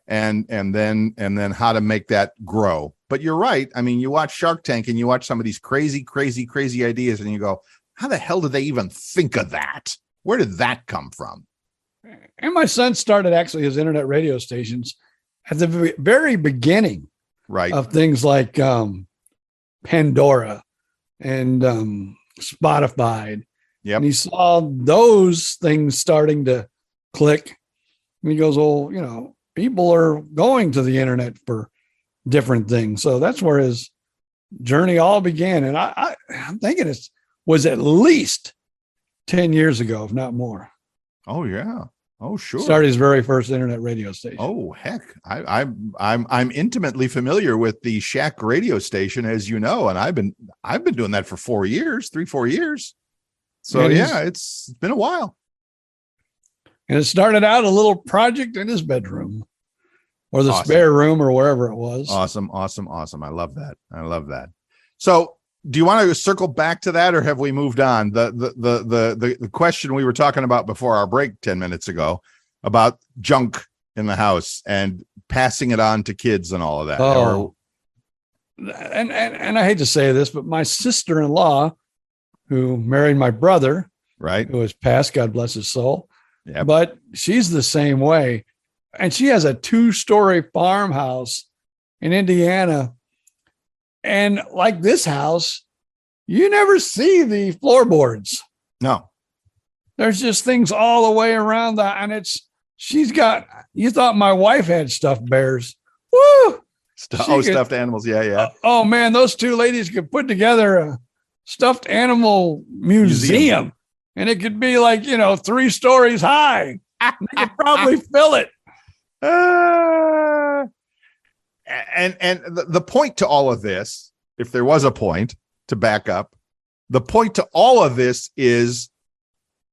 And then how to make that grow. But you're right. I mean, you watch Shark Tank and you watch some of these crazy ideas and you go, how the hell did they even think of that? Where did that come from? And my son started actually his internet radio stations at the very beginning of things like Pandora and Spotify. Yep. And he saw those things starting to click. And he goes, well, people are going to the internet for different things. So that's where his journey all began. And I'm thinking it was at least 10 years ago, if not more. Oh, yeah. Oh, sure. Started his very first internet radio station. Oh, heck. I'm intimately familiar with the Shack radio station, as you know, and I've been doing that for 4 years. So yeah, it's been a while. And it started out a little project in his bedroom or the spare room or wherever it was. Awesome. I love that. So do you want to circle back to that, or have we moved on? The question we were talking about before our break 10 minutes ago about junk in the house and passing it on to kids and all of that. Oh. And I hate to say this, but my sister-in-law, who married my brother, right, who has passed, God bless his soul. Yeah, but she's the same way, and she has a 2-story farmhouse in Indiana. And like this house, you never see the floorboards. No. There's just things all the way around that. And you thought my wife had stuffed bears. Woo! Stuffed animals. Yeah. Oh man, those two ladies could put together a stuffed animal museum. And it could be 3 stories high. They could probably fill it. And the point to all of this, if there was a point to back up, the point to all of this is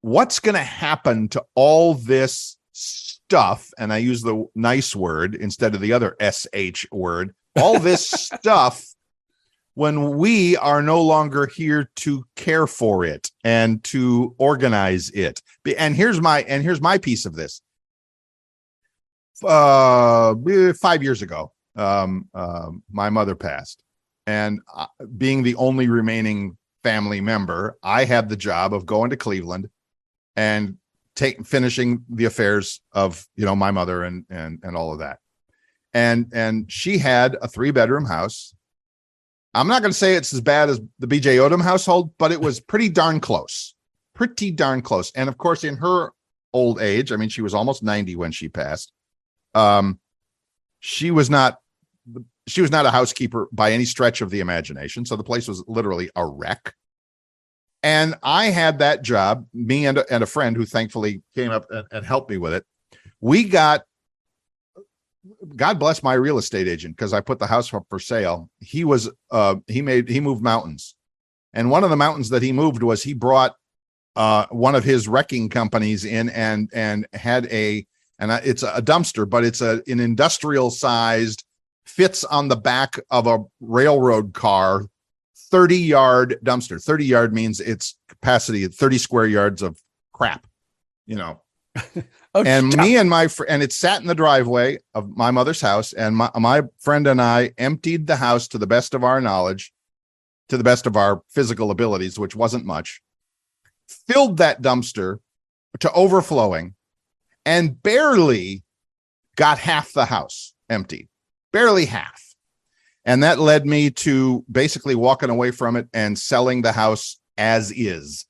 what's going to happen to all this stuff. And I use the nice word instead of the other SH word, all this stuff when we are no longer here to care for it and to organize it. And here's my piece of this. 5 years ago, my mother passed, and being the only remaining family member, I had the job of going to Cleveland and finishing the affairs of, my mother and all of that. And she had a 3-bedroom house. I'm not going to say it's as bad as the BJ Odom household, but it was pretty darn close. And of course, in her old age, I mean, she was almost 90 when she passed. She was not a housekeeper by any stretch of the imagination. So the place was literally a wreck. And I had that job, me and a friend who thankfully came up and helped me with it. We got, God bless my real estate agent, because I put the house up for sale. He moved mountains. And one of the mountains that he moved was he brought one of his wrecking companies in and had it's a dumpster, but it's an industrial sized, fits on the back of a railroad car, 30-yard dumpster. 30 yard means its capacity at 30 square yards of crap, and stop. Me and my friend, and it sat in the driveway of my mother's house, and my friend and I emptied the house to the best of our knowledge, to the best of our physical abilities, which wasn't much, filled that dumpster to overflowing, and barely got half the house emptied, barely half. And that led me to basically walking away from it and selling the house as is,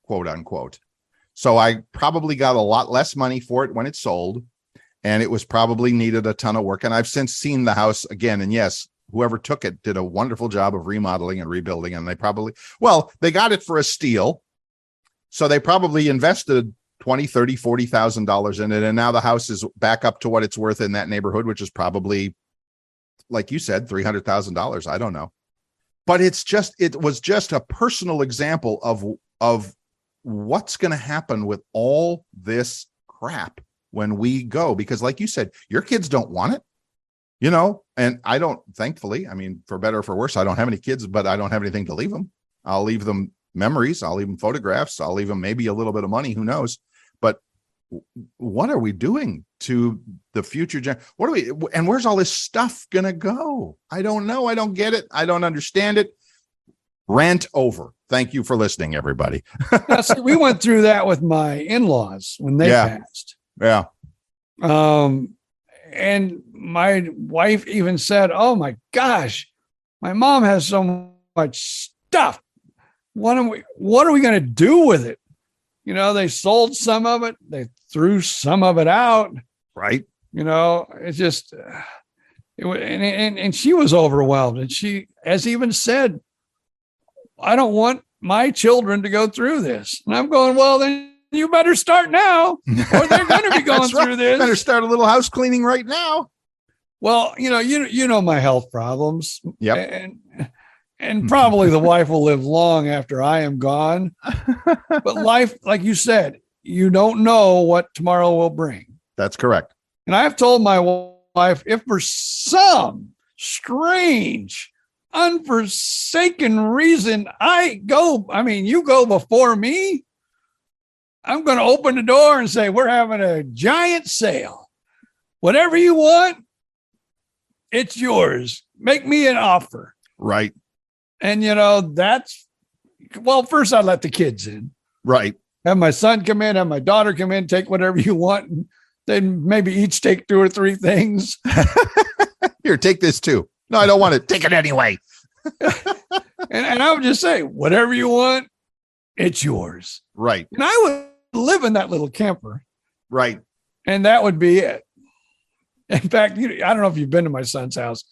quote unquote. So I probably got a lot less money for it when it sold, and it was probably needed a ton of work. And I've since seen the house again. And yes, whoever took it did a wonderful job of remodeling and rebuilding. And they got it for a steal. So they probably invested $20,000, $30,000, $40,000 in it. And now the house is back up to what it's worth in that neighborhood, which is probably, like you said, $300,000. I don't know. But it was just a personal example of what's going to happen with all this crap when we go, because like you said, your kids don't want it, and I don't, thankfully, I mean, for better or for worse, I don't have any kids, but I don't have anything to leave them. I'll leave them memories. I'll leave them photographs. I'll leave them maybe a little bit of money. Who knows? But what are we doing to the future? And where's all this stuff going to go? I don't know. I don't get it. I don't understand it. Rant over. Thank you for listening, everybody. See, we went through that with my in-laws when they passed. Yeah. And my wife even said, "Oh my gosh, my mom has so much stuff. What are we going to do with it?" They sold some of it. They threw some of it out. Right. It's just, and she was overwhelmed. And she has even said, "I don't want my children to go through this." And I'm going, well, then you better start now, or they're going to be going through this. Better start a little house cleaning right now. Well, you know my health problems. Yep. And probably the wife will live long after I am gone. But life, like you said, you don't know what tomorrow will bring. That's correct. And I've told my wife, if for some strange, unforsaken reason you go before me, I'm going to open the door and say, we're having a giant sale. Whatever you want, it's yours. Make me an offer. Right. And, first I'd let the kids in. Right. Have my son come in, have my daughter come in, take whatever you want. And then maybe each take 2 or 3 things. Here, take this too. No, I don't want it. Take it anyway. and I would just say, whatever you want, it's yours. Right. And I would live in that little camper. Right. And that would be it. In fact, I don't know if you've been to my son's house,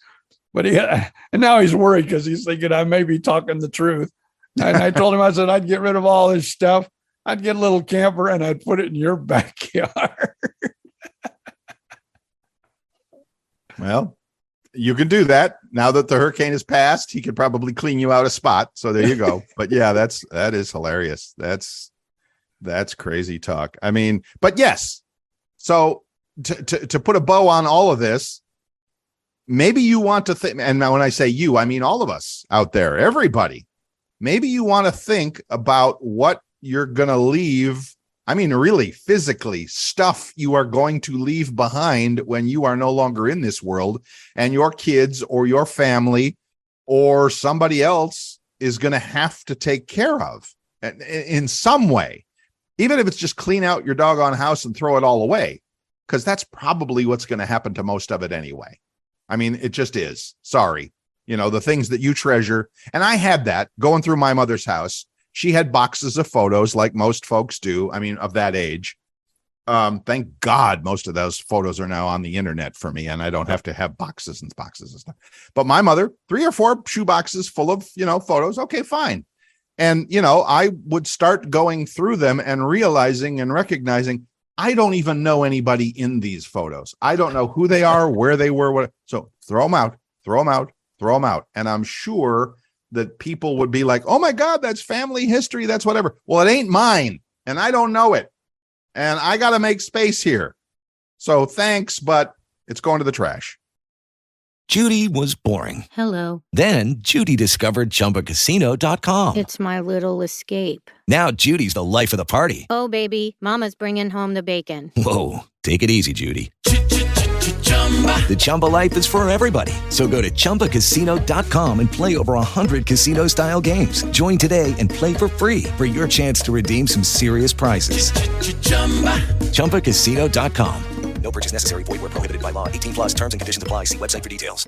but and now he's worried because he's thinking I may be talking the truth. And I told him, I said, I'd get rid of all this stuff. I'd get a little camper and I'd put it in your backyard. Well, you can do that. Now that the hurricane has passed, he could probably clean you out a spot. So there you go. But yeah, that is hilarious. That's crazy talk. I mean, but yes. So to put a bow on all of this, maybe you want to think, and now when I say you, I mean all of us out there, everybody. Maybe you want to think about what you're going to leave. I mean, really, physically, stuff you are going to leave behind when you are no longer in this world, and your kids or your family or somebody else is going to have to take care of in some way. even if it's just clean out your doggone house and throw it all away, because that's probably what's going to happen to most of it anyway. I mean, it just is. Sorry. The things that you treasure. And I had that going through my mother's house. She had boxes of photos like most folks do. I mean, of that age. Thank God most of those photos are now on the internet for me, and I don't have to have boxes and boxes and stuff. But my mother, 3 or 4 shoe boxes full of, photos. Okay, fine. And, I would start going through them and realizing and recognizing I don't even know anybody in these photos. I don't know who they are, where they were. What. So throw them out, throw them out, throw them out. And I'm sure that people would be like, oh my God, that's family history. That's whatever. Well, it ain't mine and I don't know it. And I got to make space here. So thanks, but it's going to the trash. Judy was boring. Hello. Then Judy discovered ChumbaCasino.com. It's my little escape. Now Judy's the life of the party. Oh, baby, mama's bringing home the bacon. Whoa, take it easy, Judy. The Chumba life is for everybody. So go to ChumbaCasino.com and play over 100 casino-style games. Join today and play for free for your chance to redeem some serious prizes. ChumbaCasino.com. No purchase necessary. Void where prohibited by law. 18+ terms and conditions apply. See website for details.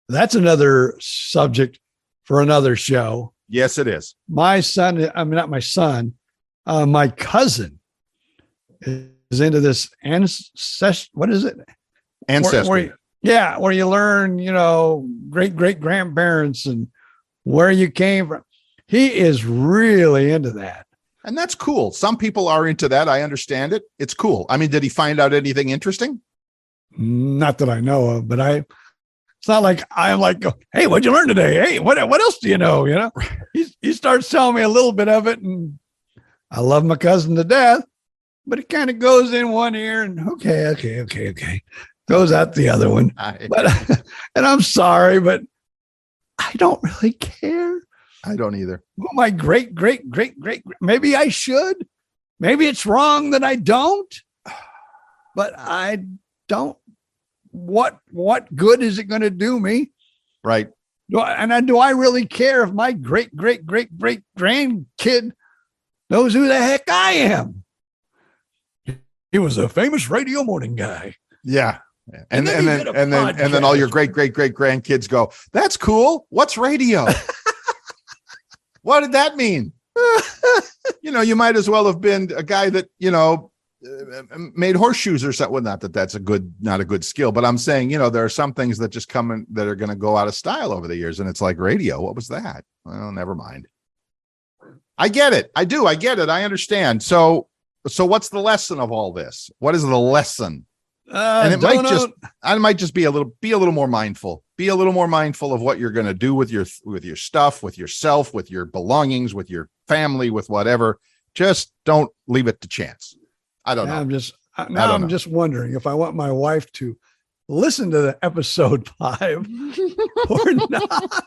That's another subject for another show. Yes, it is. My son, I mean, not my son, my cousin is into this what is it? Ancestry. Where you learn, great grandparents and where you came from. He is really into that. And that's cool. Some people are into that. I understand it. It's cool. I mean, did he find out anything interesting? Not that I know of, but it's not like I'm like, hey, what'd you learn today? Hey, what else do you know? He starts telling me a little bit of it, and I love my cousin to death, but it kind of goes in one ear and okay. Goes out the other one. But and I'm sorry, but I don't really care. I don't either. Well, my great, maybe I should. Maybe it's wrong that I don't, but I don't. What good is it going to do me? Right. Do I really care if my great grandkid knows who the heck I am? He was a famous radio morning guy. Yeah. And then all your great grandkids go, that's cool. What's radio? What did that mean? You might as well have been a guy that, made horseshoes or something. Well, not that that's not a good skill, but I'm saying, there are some things that just come in that are going to go out of style over the years. And it's like radio. What was that? Well, never mind. I get it. I do. I get it. I understand. So what's the lesson of all this? What is the lesson? And I might just be a little more mindful. Be a little more mindful of what you're going to do with your stuff, with yourself, with your belongings, with your family, with whatever. Just don't leave it to chance. I don't know. I'm just wondering if I want my wife to listen to the episode 5 or not.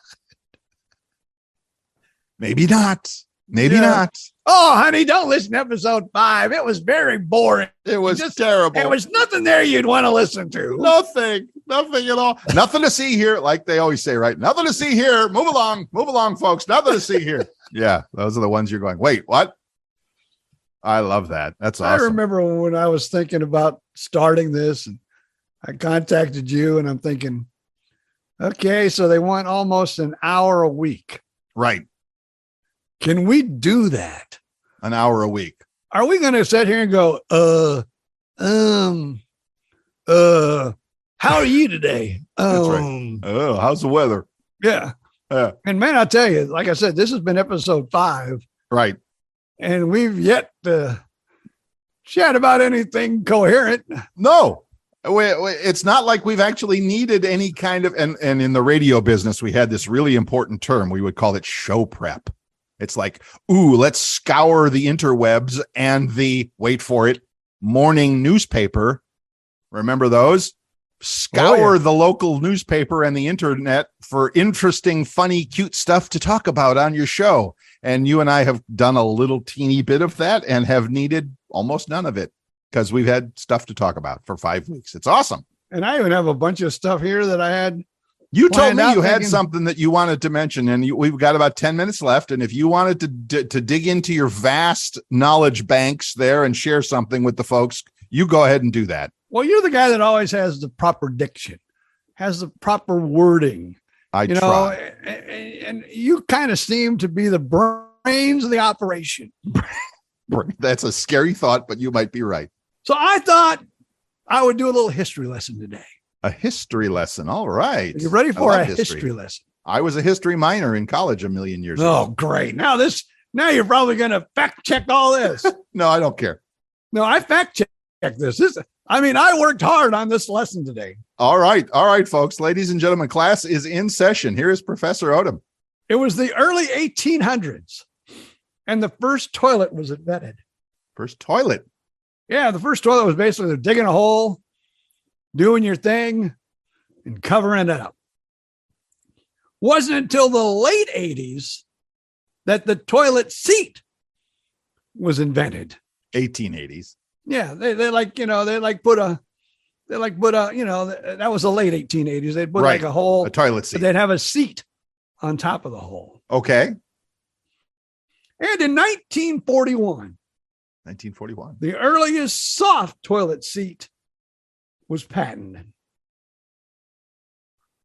Maybe not. Maybe not. Oh, honey, don't listen to episode 5. It was very boring. It was just terrible. There was nothing there you'd want to listen to. Nothing at all. Nothing to see here. Like they always say, right? Nothing to see here. Move along, folks. Nothing to see here. Yeah. Those are the ones you're going, wait, what? I love that. That's awesome. I remember when I was thinking about starting this and I contacted you and I'm thinking, okay, so they want almost an hour a week. Right. Can we do that? An hour a week. Are we going to sit here and go, how are you today? That's right. Oh, how's the weather? Yeah. And man, I'll tell you, like I said, this has been episode 5. Right. And we've yet to chat about anything coherent. No, it's not like we've actually needed any kind of, and in the radio business, we had this really important term. We would call it show prep. It's like, ooh, let's scour the interwebs and wait for it, morning newspaper. Remember those? Scour the local newspaper and the internet for interesting, funny, cute stuff to talk about on your show. And you and I have done a little teeny bit of that and have needed almost none of it because we've had stuff to talk about for 5 weeks. It's awesome. And I even have a bunch of stuff here that I had You told me out you had thinking- something that you wanted to mention, and we've got about 10 minutes left. And if you wanted to dig into your vast knowledge banks there and share something with the folks, you go ahead and do that. Well, you're the guy that always has the proper diction, has the proper wording. I you know, try. and you kind of seem to be the brains of the operation. That's a scary thought, but you might be right. So I thought I would do a little history lesson today. A history lesson. All right. Are you ready for I a love history lesson? I was a history minor in college a million years Oh, ago. great. Now you're probably going to fact check all this. No, I don't care. No, I fact check this. I worked hard on this lesson today. All right, folks. Ladies and gentlemen, class is in session. Here is Professor Odom. It was the early 1800s, and the first toilet was invented. First toilet. Yeah, the first toilet was basically digging a hole, doing your thing, and covering it up. Wasn't until the late 80s that the toilet seat was invented. 1880s. Yeah, that was the late 1880s. They'd put like a hole, a toilet seat. But they'd have a seat on top of the hole. Okay. And in 1941, the earliest soft toilet seat was patented.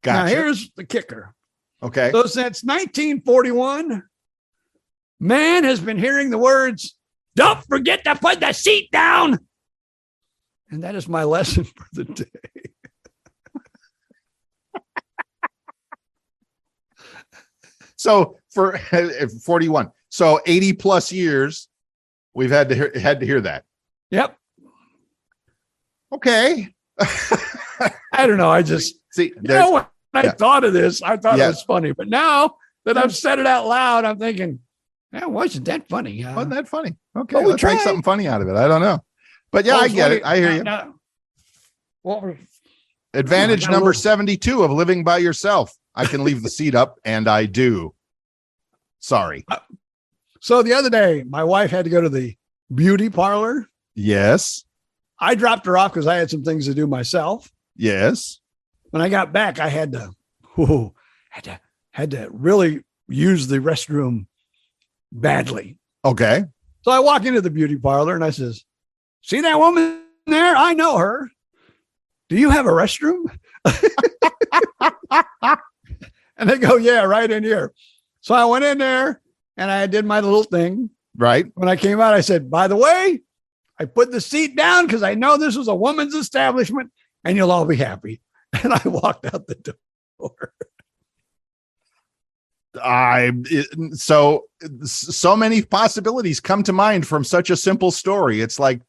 Gotcha. Now here's the kicker. Okay. So since 1941, man has been hearing the words, "Don't forget to put the seat down." And that is my lesson for the day. So for 41, so 80 plus years, we've had to hear that. Yep. Okay. I don't know. I just see. When I thought of this, I thought it was funny. But now that I've said it out loud, I'm thinking, wasn't that funny? Wasn't that funny? Okay, Well, we let's make tried. something funny out of it. I don't know, but yeah, I get it. I hear you. Advantage number 72 of living by yourself. I can leave the seat up, and I do. Sorry. So the other day, my wife had to go to the beauty parlor. Yes. I dropped her off because I had some things to do myself. Yes. When I got back, I had to really use the restroom badly. Okay. So I walk into the beauty parlor and I says, "See that woman there? I know her. Do you have a restroom?" And they go, "Yeah, right in here." So I went in there and I did my little thing. Right. When I came out, I said, "By the way, I put the seat down because I know this was a woman's establishment and you'll all be happy." And I walked out the door. So many possibilities come to mind from such a simple story. It's like,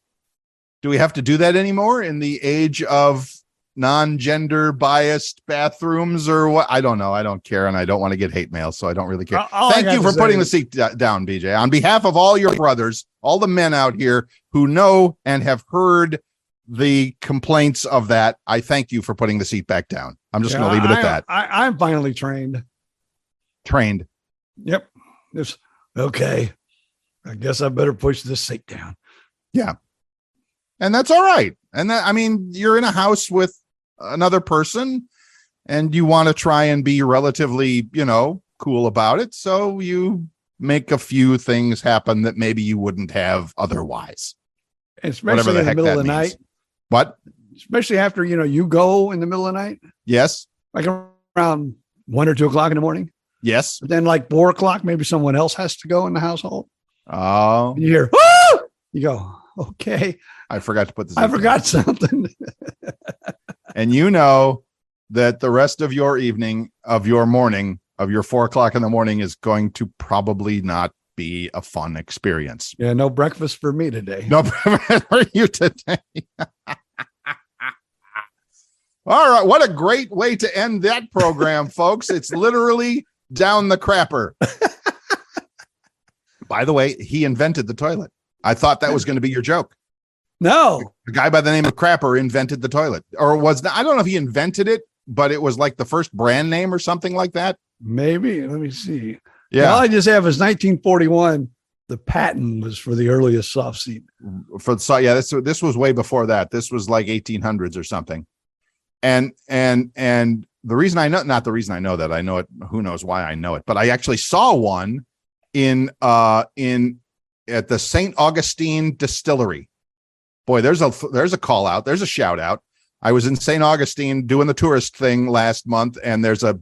do we have to do that anymore in the age of non-gender biased bathrooms or what? I don't know. I don't care. And I don't want to get hate mail, so I don't really care. Thank you for putting the seat down, BJ. On behalf of all your brothers, all the men out here who know and have heard the complaints of that, I thank you for putting the seat back down. I'm just going to leave it at that. I'm finally trained. Yep. Okay. I guess I better push this seat down. Yeah. And that's all right. And you're in a house with another person and you want to try and be relatively, cool about it. So you make a few things happen that maybe you wouldn't have otherwise. Especially in the middle of the night. What? Especially after, you go in the middle of the night. Yes. Like around 1 or 2 o'clock in the morning. Yes. But then like 4 o'clock, maybe someone else has to go in the household. Oh. And you hear, "Woo!" You go, "Okay. I forgot to put this. I forgot something." And you know that the rest of your evening, of your morning, of your 4 o'clock in the morning is going to probably not be a fun experience. Yeah, no breakfast for me today. No breakfast for you today. All right. What a great way to end that program, folks. It's literally down the crapper. By the way, he invented the toilet. I thought that was going to be your joke. No. A guy by the name of Crapper invented the toilet, or I don't know if he invented it, but it was like the first brand name or something like that. Maybe. Let me see. Yeah. All I just have is 1941. The patent was for the earliest soft seat. This was way before that. This was like 1800s or something. And the reason I know, not the reason I know that, I know it, who knows why I know it, but I actually saw one at the St. Augustine Distillery. Boy, there's a call out. There's a shout out. I was in St. Augustine doing the tourist thing last month, and there's a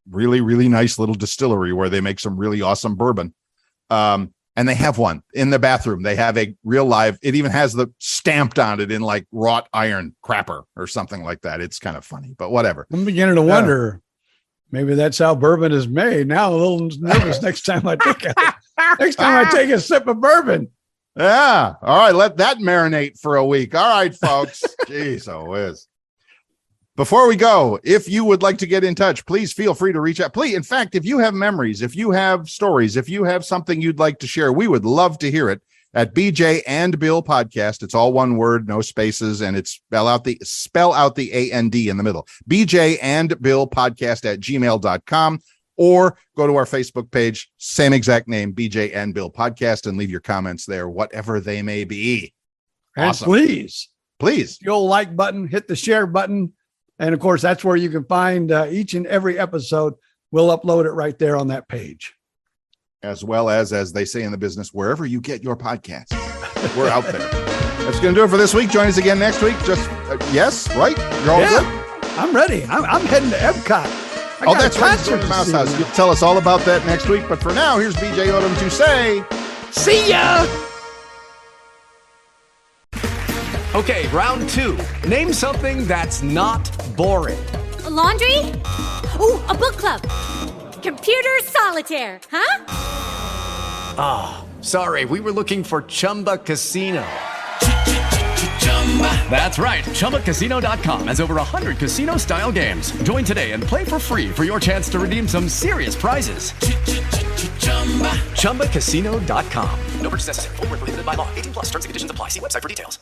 really, really nice little distillery where they make some really awesome bourbon. And they have one in the bathroom. They have a real live, it even has the stamped on it in like wrought iron crapper or something like that. It's kind of funny, but whatever. I'm beginning to wonder, maybe that's how bourbon is made. Now I'm a little nervous next time I take a sip of bourbon. Yeah. All right. Let that marinate for a week. All right, folks. Jeez, whiz. Before we go, if you would like to get in touch, please feel free to reach out. Please, in fact, if you have memories, if you have stories, if you have something you'd like to share, we would love to hear it at BJ and Bill Podcast. It's all one word, no spaces, and it's spell out the AND in the middle. BJ and Bill Podcast at gmail.com, or go to our Facebook page, same exact name, BJ and Bill Podcast, and leave your comments there, whatever they may be. And awesome. please, the old like button, hit the share button. And of course, that's where you can find each and every episode. We'll upload it right there on that page. As well as they say in the business, wherever you get your podcasts, we're out there. That's going to do it for this week. Join us again next week. Just, yes, right? You're all good? I'm ready. I'm heading to Epcot. That's right. The Mouse House. You'll tell us all about that next week. But for now, here's BJ Odom to say, see ya! Okay, round two. Name something that's not boring. A laundry? Ooh, a book club. Computer solitaire, huh? Ah, oh, sorry. We were looking for Chumba Casino. That's right. ChumbaCasino.com has over 100 casino-style games. Join today and play for free for your chance to redeem some serious prizes. ChumbaCasino.com. No purchase necessary. Void where prohibited by law. 18+ terms and conditions apply. See website for details.